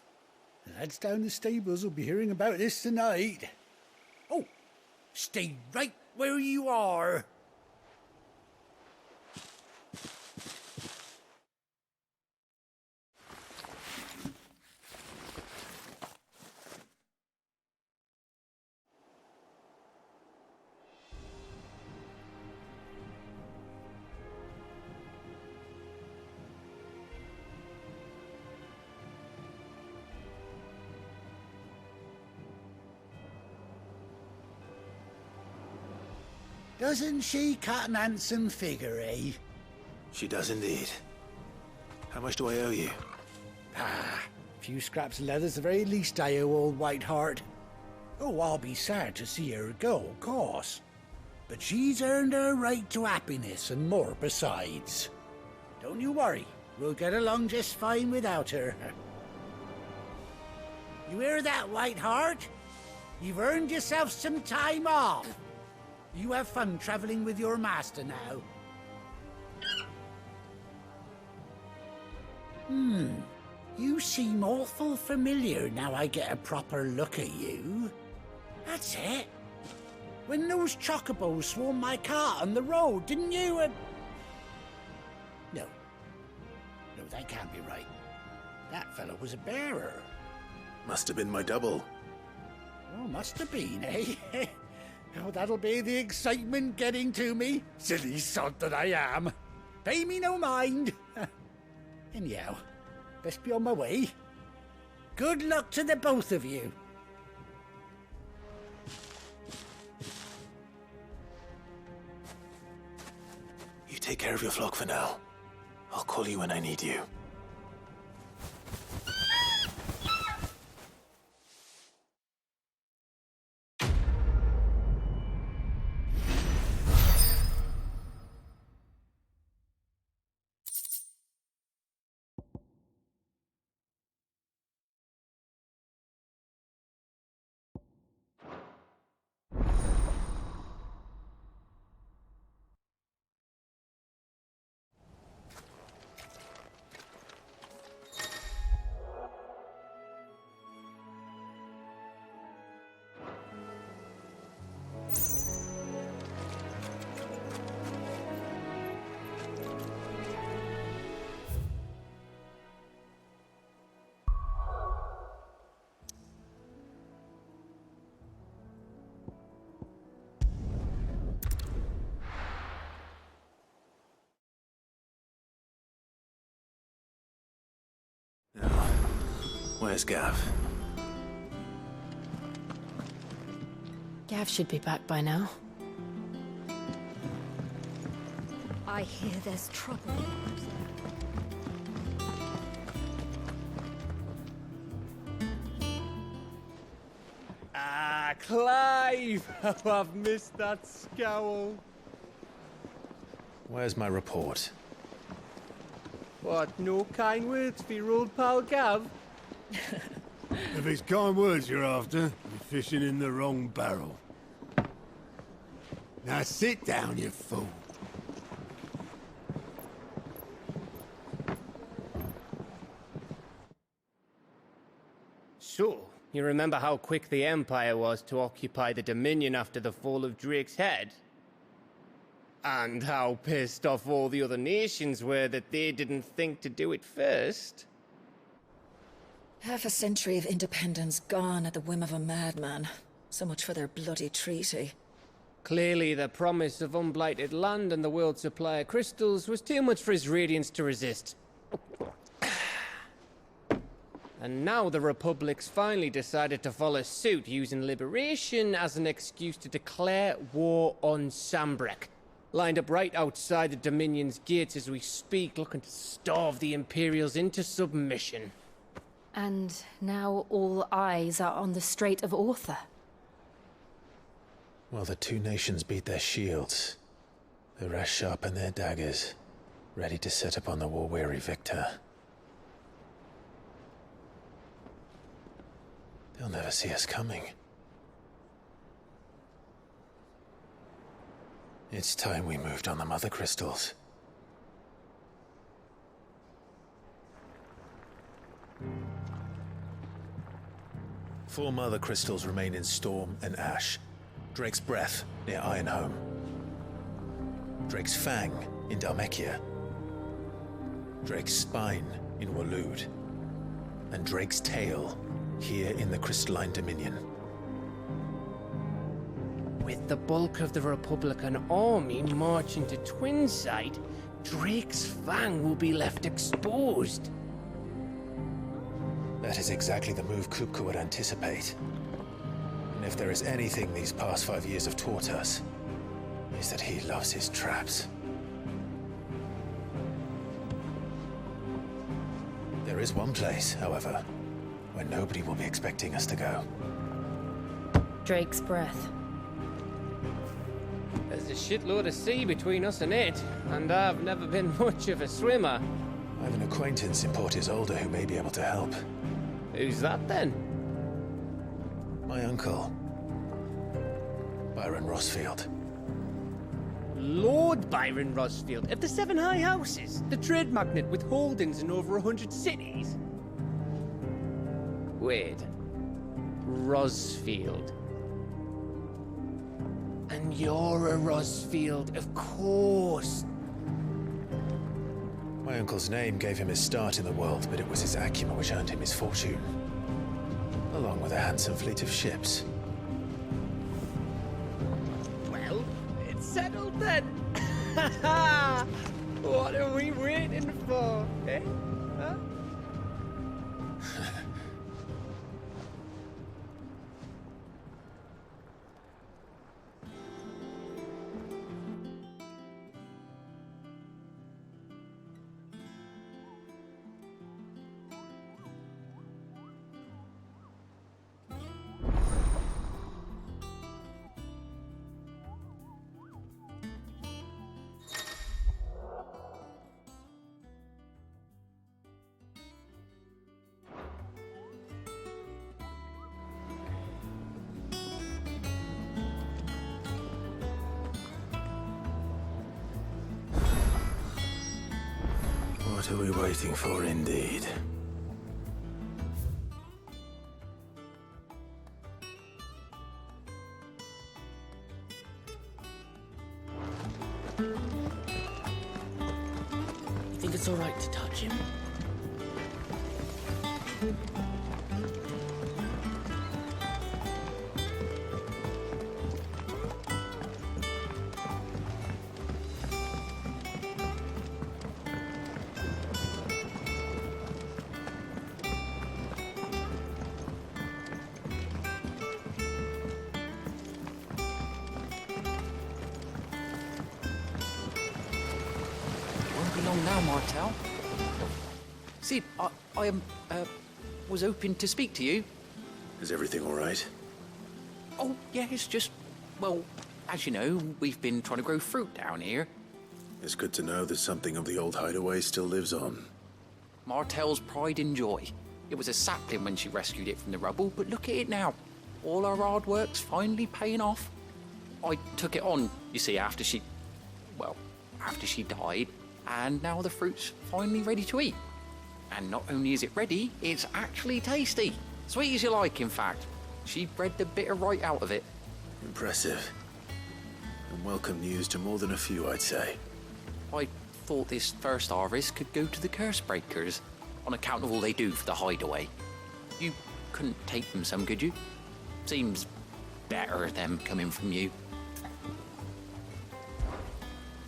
[SPEAKER 1] The lads down the stables will be hearing about this tonight. Oh, stay right where you are. Doesn't she cut an handsome figure, eh?
[SPEAKER 5] She does indeed. How much do I owe you?
[SPEAKER 1] A few scraps of leather's the very least I owe old Whiteheart. Oh, I'll be sad to see her go, of course. But she's earned her right to happiness and more besides. Don't you worry, we'll get along just fine without her. You hear that, Whiteheart? You've earned yourself some time off. You have fun traveling with your master now. You seem awful familiar now I get a proper look at you. That's it. When those chocobos swarmed my cart on the road, didn't you? No, that can't be right. That fellow was a bearer.
[SPEAKER 5] Must have been my double.
[SPEAKER 1] Oh, must have been, eh? Oh, that'll be the excitement getting to me. Silly sod that I am. Pay me no mind. Anyhow, best be on my way. Good luck to the both of you.
[SPEAKER 5] You take care of your flock for now. I'll call you when I need you. Where's Gav?
[SPEAKER 2] Gav should be back by now.
[SPEAKER 9] I hear there's trouble.
[SPEAKER 22] Ah, Clive! How I've missed that scowl.
[SPEAKER 5] Where's my report?
[SPEAKER 22] What, no kind words for your old pal Gav?
[SPEAKER 4] If it's kind words you're after, you're fishing in the wrong barrel. Now sit down, you fool.
[SPEAKER 22] So, you remember how quick the Empire was to occupy the Dominion after the fall of Drake's head? And how pissed off all the other nations were that they didn't think to do it first?
[SPEAKER 23] Half a century of independence gone at the whim of a madman. So much for their bloody treaty.
[SPEAKER 22] Clearly, the promise of unblighted land and the world's supply of crystals was too much for his radiance to resist. And now the Republic's finally decided to follow suit, using liberation as an excuse to declare war on Sambrek. Lined up right outside the Dominion's gates as we speak, looking to starve the Imperials into submission.
[SPEAKER 2] And now all eyes are on the Strait of Author.
[SPEAKER 5] Well, the two nations beat their shields. The rest sharpen their daggers, ready to set upon the war-weary victor. They'll never see us coming. It's time we moved on the Mother Crystals. Four Mother Crystals remain in Storm and Ash. Drake's Breath near Ironhome. Drake's Fang in Dhalmekia. Drake's Spine in Waloed. And Drake's Tail here in the Crystalline Dominion.
[SPEAKER 22] With the bulk of the Republican army marching to Twinside, Drake's Fang will be left exposed.
[SPEAKER 5] That is exactly the move Kupka would anticipate. And if there is anything these past 5 years have taught us, is that he loves his traps. There is one place, however, where nobody will be expecting us to go.
[SPEAKER 2] Drake's Breath.
[SPEAKER 22] There's a shitload of sea between us and it, and I've never been much of a swimmer.
[SPEAKER 5] I have an acquaintance in Port Isolde who may be able to help.
[SPEAKER 22] Who's that then?
[SPEAKER 5] My uncle, Byron Rosfield.
[SPEAKER 22] Lord Byron Rosfield of the Seven High Houses, the trade magnate with holdings in over 100 cities. Wait, Rosfield. And you're a Rosfield, of course.
[SPEAKER 5] My uncle's name gave him his start in the world, but it was his acumen which earned him his fortune. Along with a handsome fleet of ships.
[SPEAKER 22] Well, it's settled then. What are we waiting for, eh? Huh?
[SPEAKER 5] What are we waiting for, indeed?
[SPEAKER 15] You think it's all right to touch him?
[SPEAKER 6] along now, Martel. Sid, I was hoping to speak to you.
[SPEAKER 5] Is everything all right?
[SPEAKER 6] Oh, yeah, it's just, well, as you know, we've been trying to grow fruit down here.
[SPEAKER 5] It's good to know that something of the old hideaway still lives on.
[SPEAKER 6] Martel's pride and joy. It was a sapling when she rescued it from the rubble, but look at it now. All our hard work's finally paying off. I took it on, you see, after she died, and now the fruit's finally ready to eat. And not only is it ready, it's actually tasty. Sweet as you like, in fact. She bred the bitter right out of it.
[SPEAKER 5] Impressive. And welcome news to more than a few, I'd say.
[SPEAKER 6] I thought this first harvest could go to the curse breakers, on account of all they do for the hideaway. You couldn't take them some, could you? Seems better them coming from you.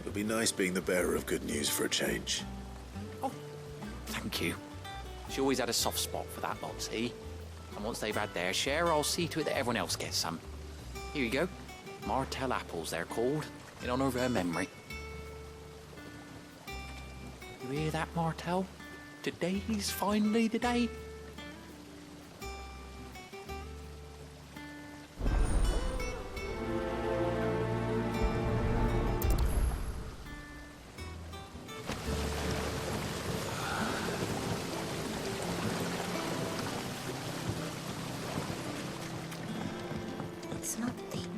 [SPEAKER 5] It'll be nice being the bearer of good news for a change.
[SPEAKER 6] Oh, thank you. She always had a soft spot for that lot, see? And once they've had their share, I'll see to it that everyone else gets some. Here you go. Martel apples, they're called, in honor of her memory. You hear that, Martel? Today's finally the day.
[SPEAKER 9] It's not the ether.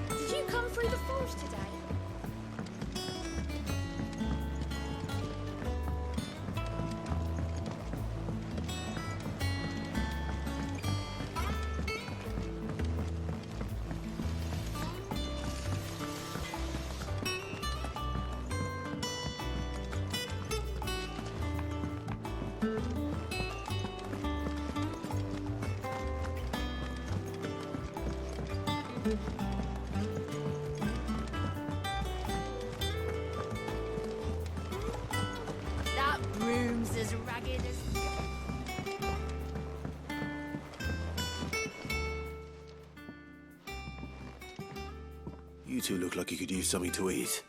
[SPEAKER 2] Did you come through the forge today?
[SPEAKER 9] That room's as ragged as...
[SPEAKER 5] You two look like you could use something to eat.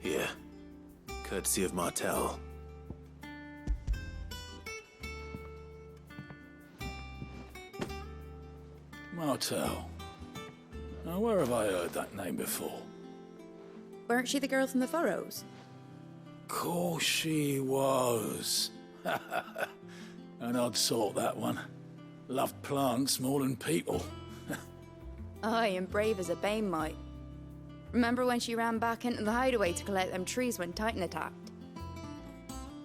[SPEAKER 5] Here. Courtesy of Martel.
[SPEAKER 4] Martel. Now, where have I heard that name before?
[SPEAKER 7] Weren't she the girl from the Furrows?
[SPEAKER 4] Course she was. An odd sort, that one. Loved plants more than people.
[SPEAKER 7] Aye, and brave as a bane might. Remember when she ran back into the hideaway to collect them trees when Titan attacked?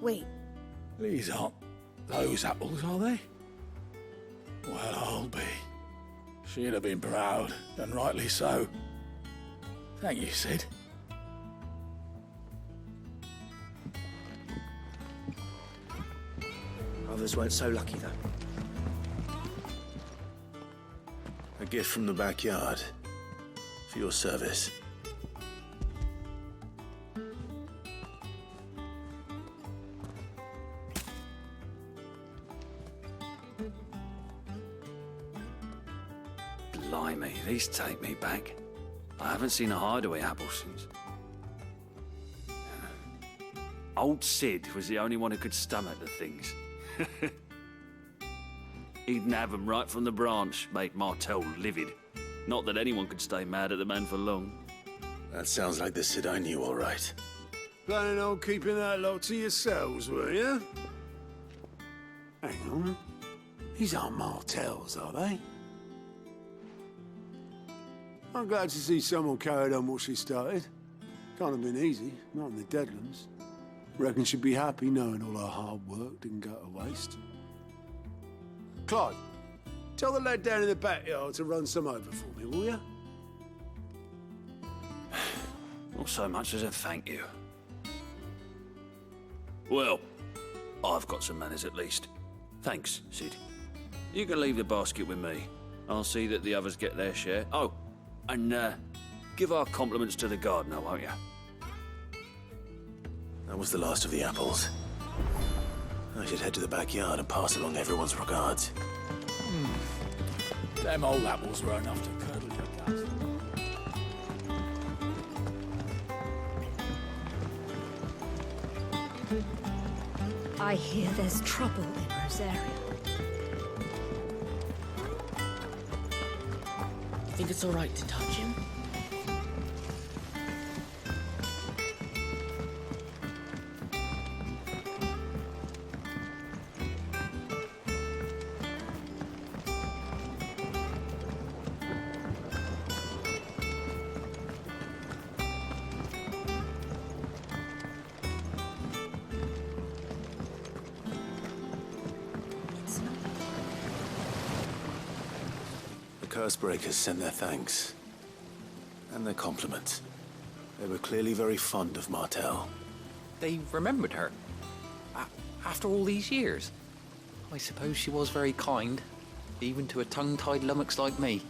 [SPEAKER 7] Wait,
[SPEAKER 4] These aren't those apples, are they? Well, I'll be. She'd have been proud, and rightly so. Thank you, Sid.
[SPEAKER 11] Others weren't so lucky, though.
[SPEAKER 5] A gift from the backyard. For your service.
[SPEAKER 10] Blimey, these take me back. I haven't seen a hideaway apple since. Old Sid was the only one who could stomach the things. He'd nab them right from the branch, made Martel livid. Not that anyone could stay mad at the man for long.
[SPEAKER 5] That sounds like the Sid I knew, all right.
[SPEAKER 4] Planning on keeping that lot to yourselves, were you? Hang on. These aren't Martels, are they? I'm glad to see someone carried on what she started. Can't have been easy, not in the Deadlands. Reckon she'd be happy knowing all her hard work didn't go to waste. Clive, tell the lad down in the backyard to run some over for me, will you?
[SPEAKER 10] Not so much as a thank you. Well, I've got some manners at least. Thanks, Sid. You can leave the basket with me. I'll see that the others get their share. Oh, and give our compliments to the gardener, won't you?
[SPEAKER 5] That was the last of the apples. I should head to the backyard and pass along everyone's regards.
[SPEAKER 12] Them old apples were enough to curdle your guts.
[SPEAKER 9] I hear there's trouble in Rosaria.
[SPEAKER 11] You think it's all right to touch him?
[SPEAKER 5] Cursebreakers sent their thanks. And their compliments. They were clearly very fond of Martel.
[SPEAKER 6] They remembered her. After all these years. I suppose she was very kind, even to a tongue-tied lummox like me.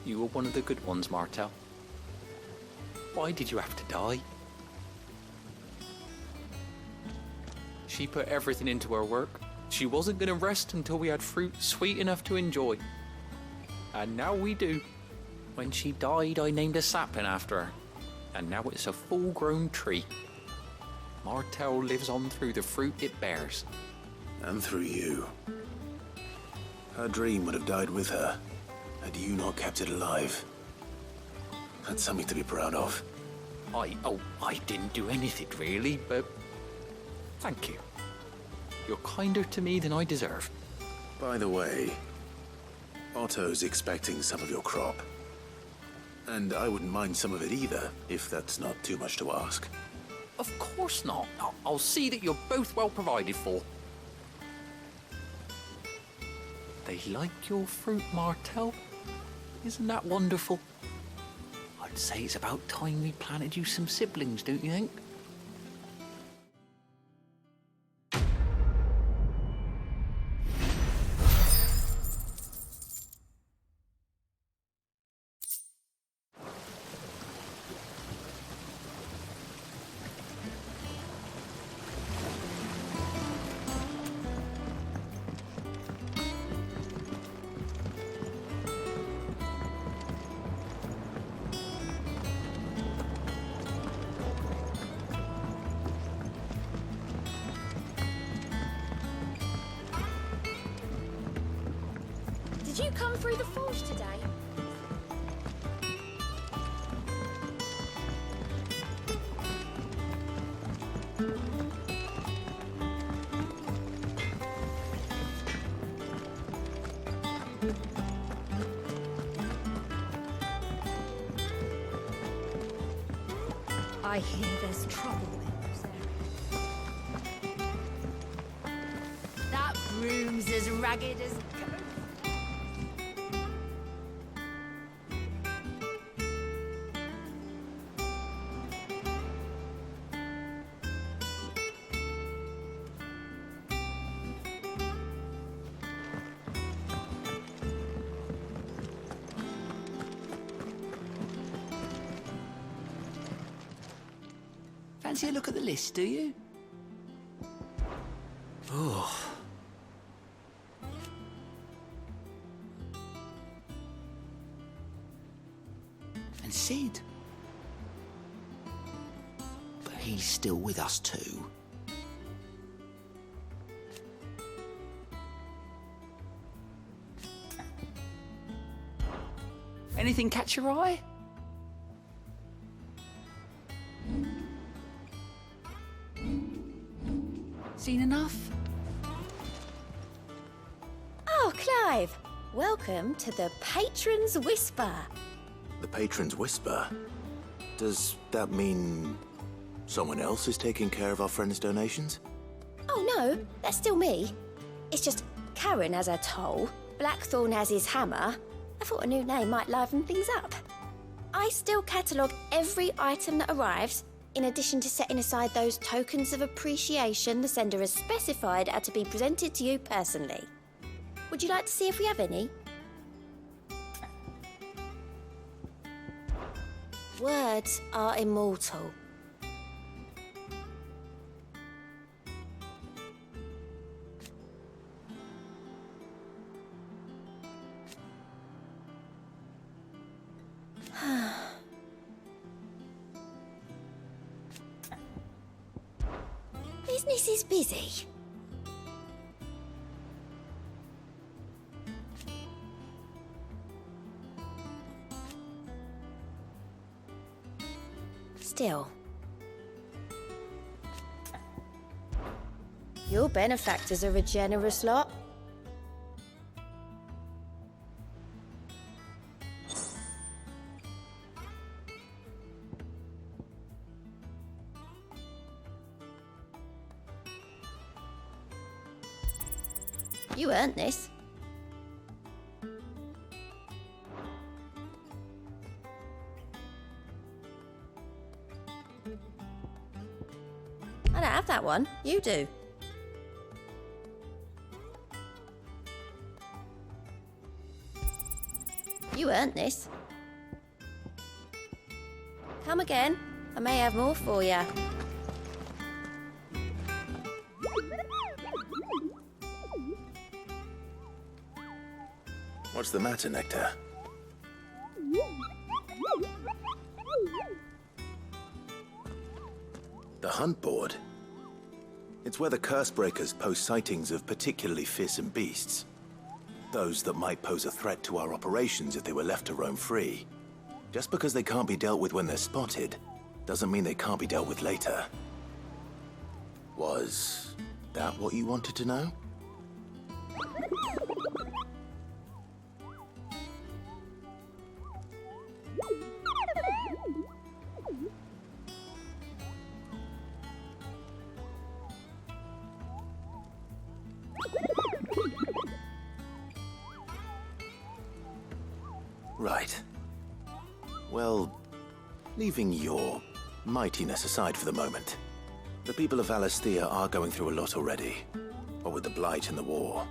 [SPEAKER 6] You were one of the good ones, Martel. Why did you have to die? She put everything into her work. She wasn't going to rest until we had fruit sweet enough to enjoy. And now we do. When she died, I named a sapling after her. And now it's a full-grown tree. Martel lives on through the fruit it bears.
[SPEAKER 5] And through you. Her dream would have died with her, had you not kept it alive. That's something to be proud of.
[SPEAKER 6] I didn't do anything really, but thank you. You're kinder to me than I deserve.
[SPEAKER 5] By the way, Otto's expecting some of your crop. And I wouldn't mind some of it either, if that's not too much to ask.
[SPEAKER 6] Of course not. I'll see that you're both well provided for. They like your fruit, Martel. Isn't that wonderful? I'd say it's about time we planted you some siblings, don't you think?
[SPEAKER 9] Did you come through the forge today? I hear there's trouble in Rosaria. That room's as ragged as ghosts.
[SPEAKER 6] Fancy a look at the list, do you? Oh. And Sid. But he's still with us too. Anything catch your eye? Seen enough?
[SPEAKER 9] Oh, Clive. Welcome to the Patron's Whisper.
[SPEAKER 5] The Patron's Whisper? Does that mean someone else is taking care of our friend's donations?
[SPEAKER 9] Oh, no. That's still me. It's just Karen has her toll, Blackthorn has his hammer. I thought a new name might liven things up. I still catalogue every item that arrives, in addition to setting aside those tokens of appreciation the sender has specified are to be presented to you personally. Would you like to see if we have any? Words are immortal. Business is busy. Still. Your benefactors are a generous lot. You earned this. I don't have that one. You do. You earned this. Come again. I may have more for you.
[SPEAKER 5] What's the matter, Nectar? The hunt board? It's where the Cursebreakers post sightings of particularly fearsome beasts. Those that might pose a threat to our operations if they were left to roam free. Just because they can't be dealt with when they're spotted, doesn't mean they can't be dealt with later. Was that what you wanted to know? Right. Well, leaving your mightiness aside for the moment, the people of Valisthea are going through a lot already. What with the Blight and the war,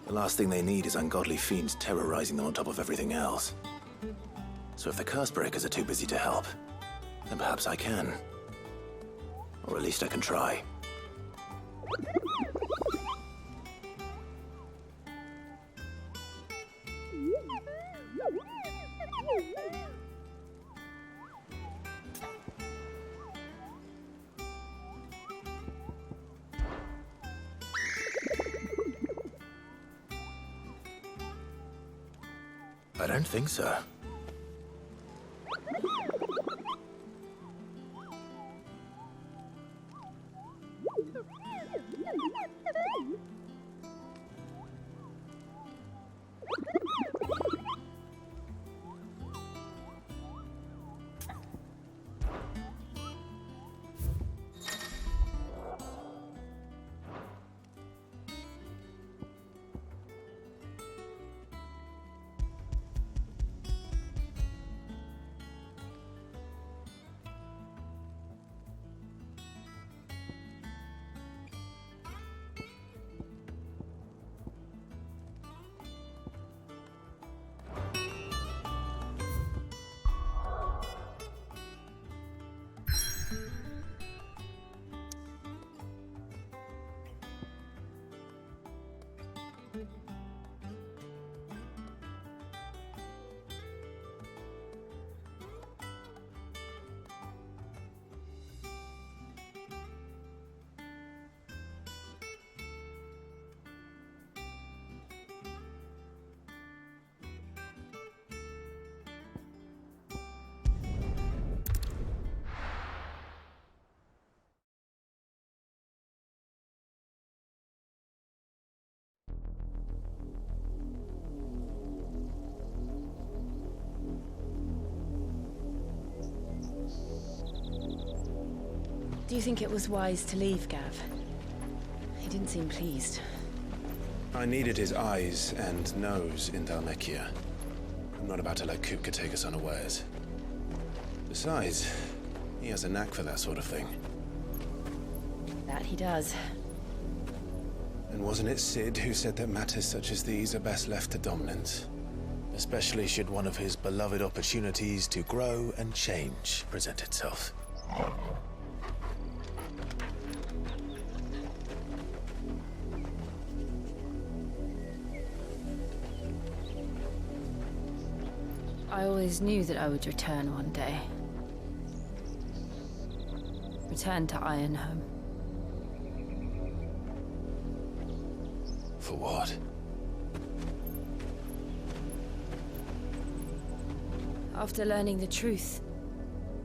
[SPEAKER 5] the last thing they need is ungodly fiends terrorizing them on top of everything else. So if the Cursebreakers are too busy to help, then perhaps I can. Or at least I can try. I don't think so.
[SPEAKER 2] Do you think it was wise to leave, Gav? He didn't seem pleased.
[SPEAKER 5] I needed his eyes and nose in Dhalmekia. I'm not about to let Kupka take us unawares. Besides, he has a knack for that sort of thing.
[SPEAKER 2] That he does.
[SPEAKER 5] And wasn't it Sid who said that matters such as these are best left to dominance? Especially should one of his beloved opportunities to grow and change present itself.
[SPEAKER 2] I always knew that I would return one day. Return to Ironhome.
[SPEAKER 5] For what?
[SPEAKER 2] After learning the truth,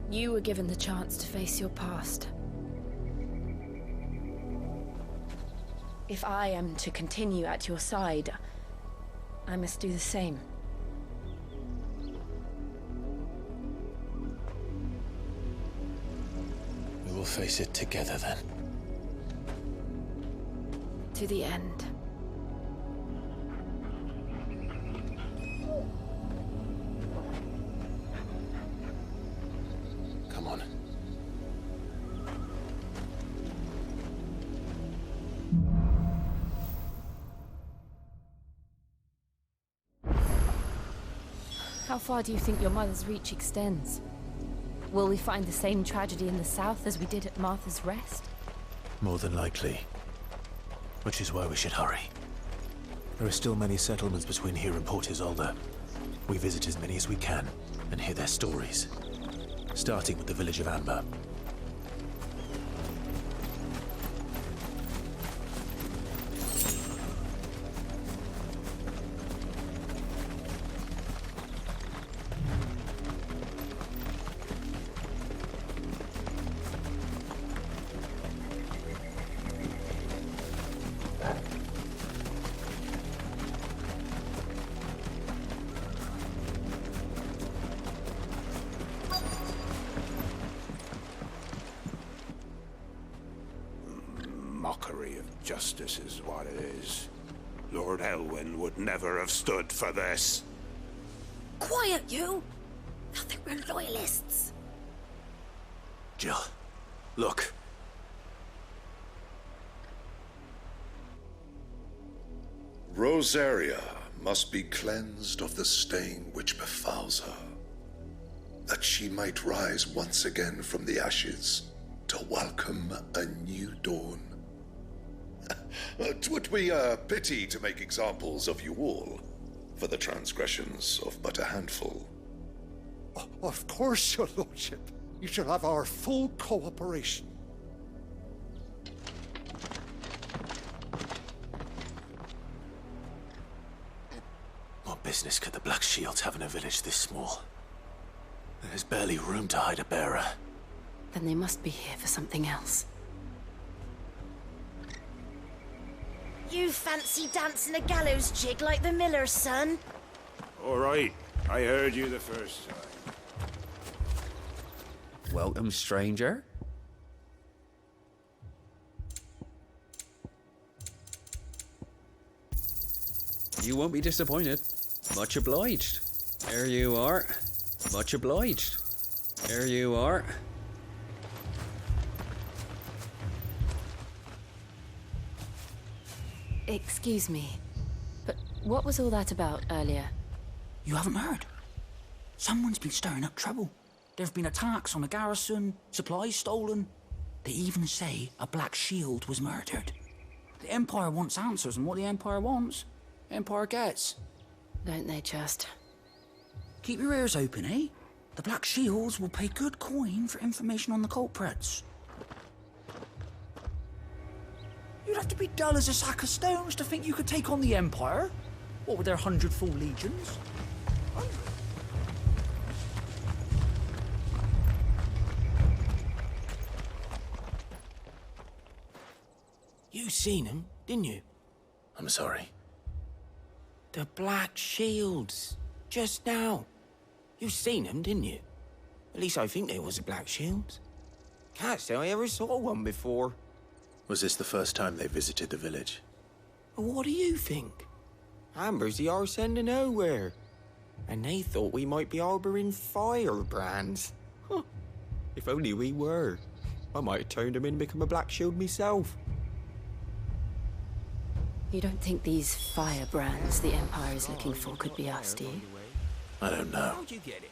[SPEAKER 2] you were given the chance to face your past. If I am to continue at your side, I must do the same.
[SPEAKER 5] We will face it together then.
[SPEAKER 2] To the end.
[SPEAKER 5] Come on.
[SPEAKER 2] How far do you think your mother's reach extends? Will we find the same tragedy in the south as we did at Martha's Rest?
[SPEAKER 5] More than likely. Which is why we should hurry. There are still many settlements between here and Port Isolde. We visit as many as we can and hear their stories. Starting with the village of Amber.
[SPEAKER 4] Mockery of justice is what it is. Lord Elwyn would never have stood for this.
[SPEAKER 9] Quiet, you! Thought they were loyalists.
[SPEAKER 5] Jill, look.
[SPEAKER 8] Rosaria must be cleansed of the stain which befouls her, that she might rise once again from the ashes to welcome a new dawn. 'Twould be a pity to make examples of you all, for the transgressions of but a handful.
[SPEAKER 1] Of course, your lordship. You shall have our full cooperation.
[SPEAKER 5] What business could the Black Shields have in a village this small? There's barely room to hide a bearer.
[SPEAKER 2] Then they must be here for something else.
[SPEAKER 9] You fancy dancing a gallows jig like the miller's son?
[SPEAKER 21] All right, I heard you the first time.
[SPEAKER 6] Welcome, stranger. You won't be disappointed. Much obliged. There you are. Much obliged. There you are.
[SPEAKER 2] Excuse me, but what was all that about earlier?
[SPEAKER 11] You haven't heard? Someone's been stirring up trouble. There have been attacks on the garrison, supplies stolen. They even say a Black Shield was murdered. The Empire wants answers, and what the Empire wants, Empire gets.
[SPEAKER 2] Don't they just?
[SPEAKER 11] Keep your ears open, eh? The Black Shields will pay good coin for information on the culprits. You'd have to be dull as a sack of stones to think you could take on the Empire. What with their 100 full legions?
[SPEAKER 15] You seen him, didn't you?
[SPEAKER 5] I'm sorry.
[SPEAKER 15] The Black Shields. Just now. You seen them, didn't you? At least I think there was a Black Shield. Can't say I ever saw one before.
[SPEAKER 5] Was this the first time they visited the village?
[SPEAKER 15] What do you think? Amber's the arse end of nowhere. And they thought we might be harboring firebrands. Huh. If only we were. I might have turned them in and become a Black Shield myself.
[SPEAKER 2] You don't think these firebrands the Empire is looking for could be us, do you?
[SPEAKER 5] I don't know.
[SPEAKER 15] How'd you get it?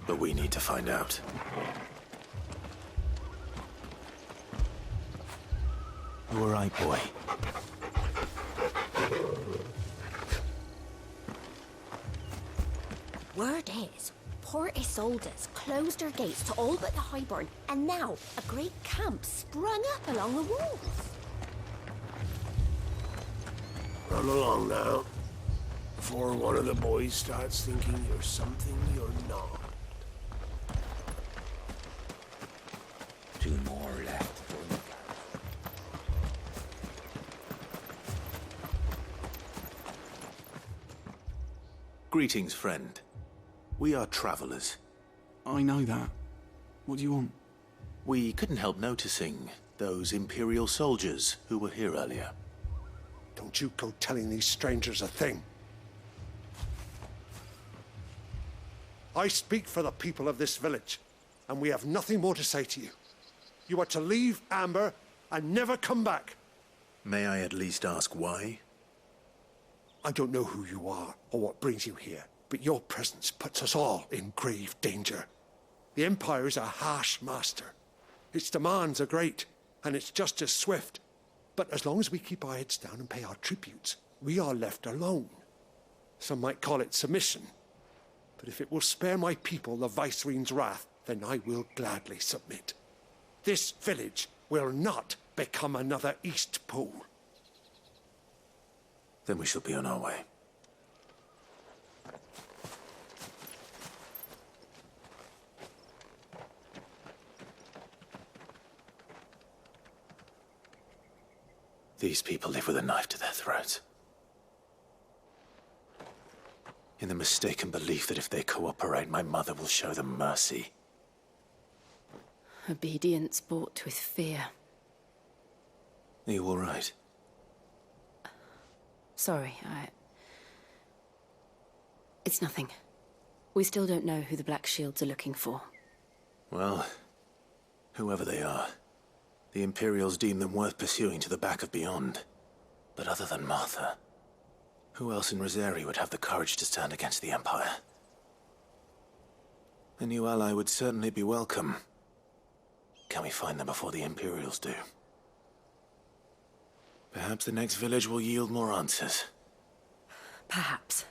[SPEAKER 5] But we need to find out. You all right, boy?
[SPEAKER 9] Word is, Port Isolde's closed her gates to all but the Highborn, and now a great camp sprung up along the walls.
[SPEAKER 4] Run along now, before one of the boys starts thinking you're something you're not.
[SPEAKER 11] 2 more left.
[SPEAKER 5] Greetings, friend. We are travelers.
[SPEAKER 13] I know that. What do you want?
[SPEAKER 5] We couldn't help noticing those Imperial soldiers who were here earlier.
[SPEAKER 18] Don't you go telling these strangers a thing. I speak for the people of this village, and we have nothing more to say to you. You are to leave Amber and never come back.
[SPEAKER 5] May I at least ask why?
[SPEAKER 18] I don't know who you are or what brings you here, but your presence puts us all in grave danger. The Empire is a harsh master. Its demands are great, and its justice swift. But as long as we keep our heads down and pay our tributes, we are left alone. Some might call it submission. But if it will spare my people the Viceroy's wrath, then I will gladly submit. This village will not become another East Pool.
[SPEAKER 5] Then we shall be on our way. These people live with a knife to their throats. In the mistaken belief that if they cooperate, my mother will show them mercy.
[SPEAKER 2] Obedience bought with fear.
[SPEAKER 5] Are you all right?
[SPEAKER 2] Sorry, It's nothing. We still don't know who the Black Shields are looking for.
[SPEAKER 5] Well, whoever they are, the Imperials deem them worth pursuing to the back of beyond. But other than Martha, who else in Rosari would have the courage to stand against the Empire? A new ally would certainly be welcome. Can we find them before the Imperials do? Perhaps the next village will yield more answers.
[SPEAKER 2] Perhaps.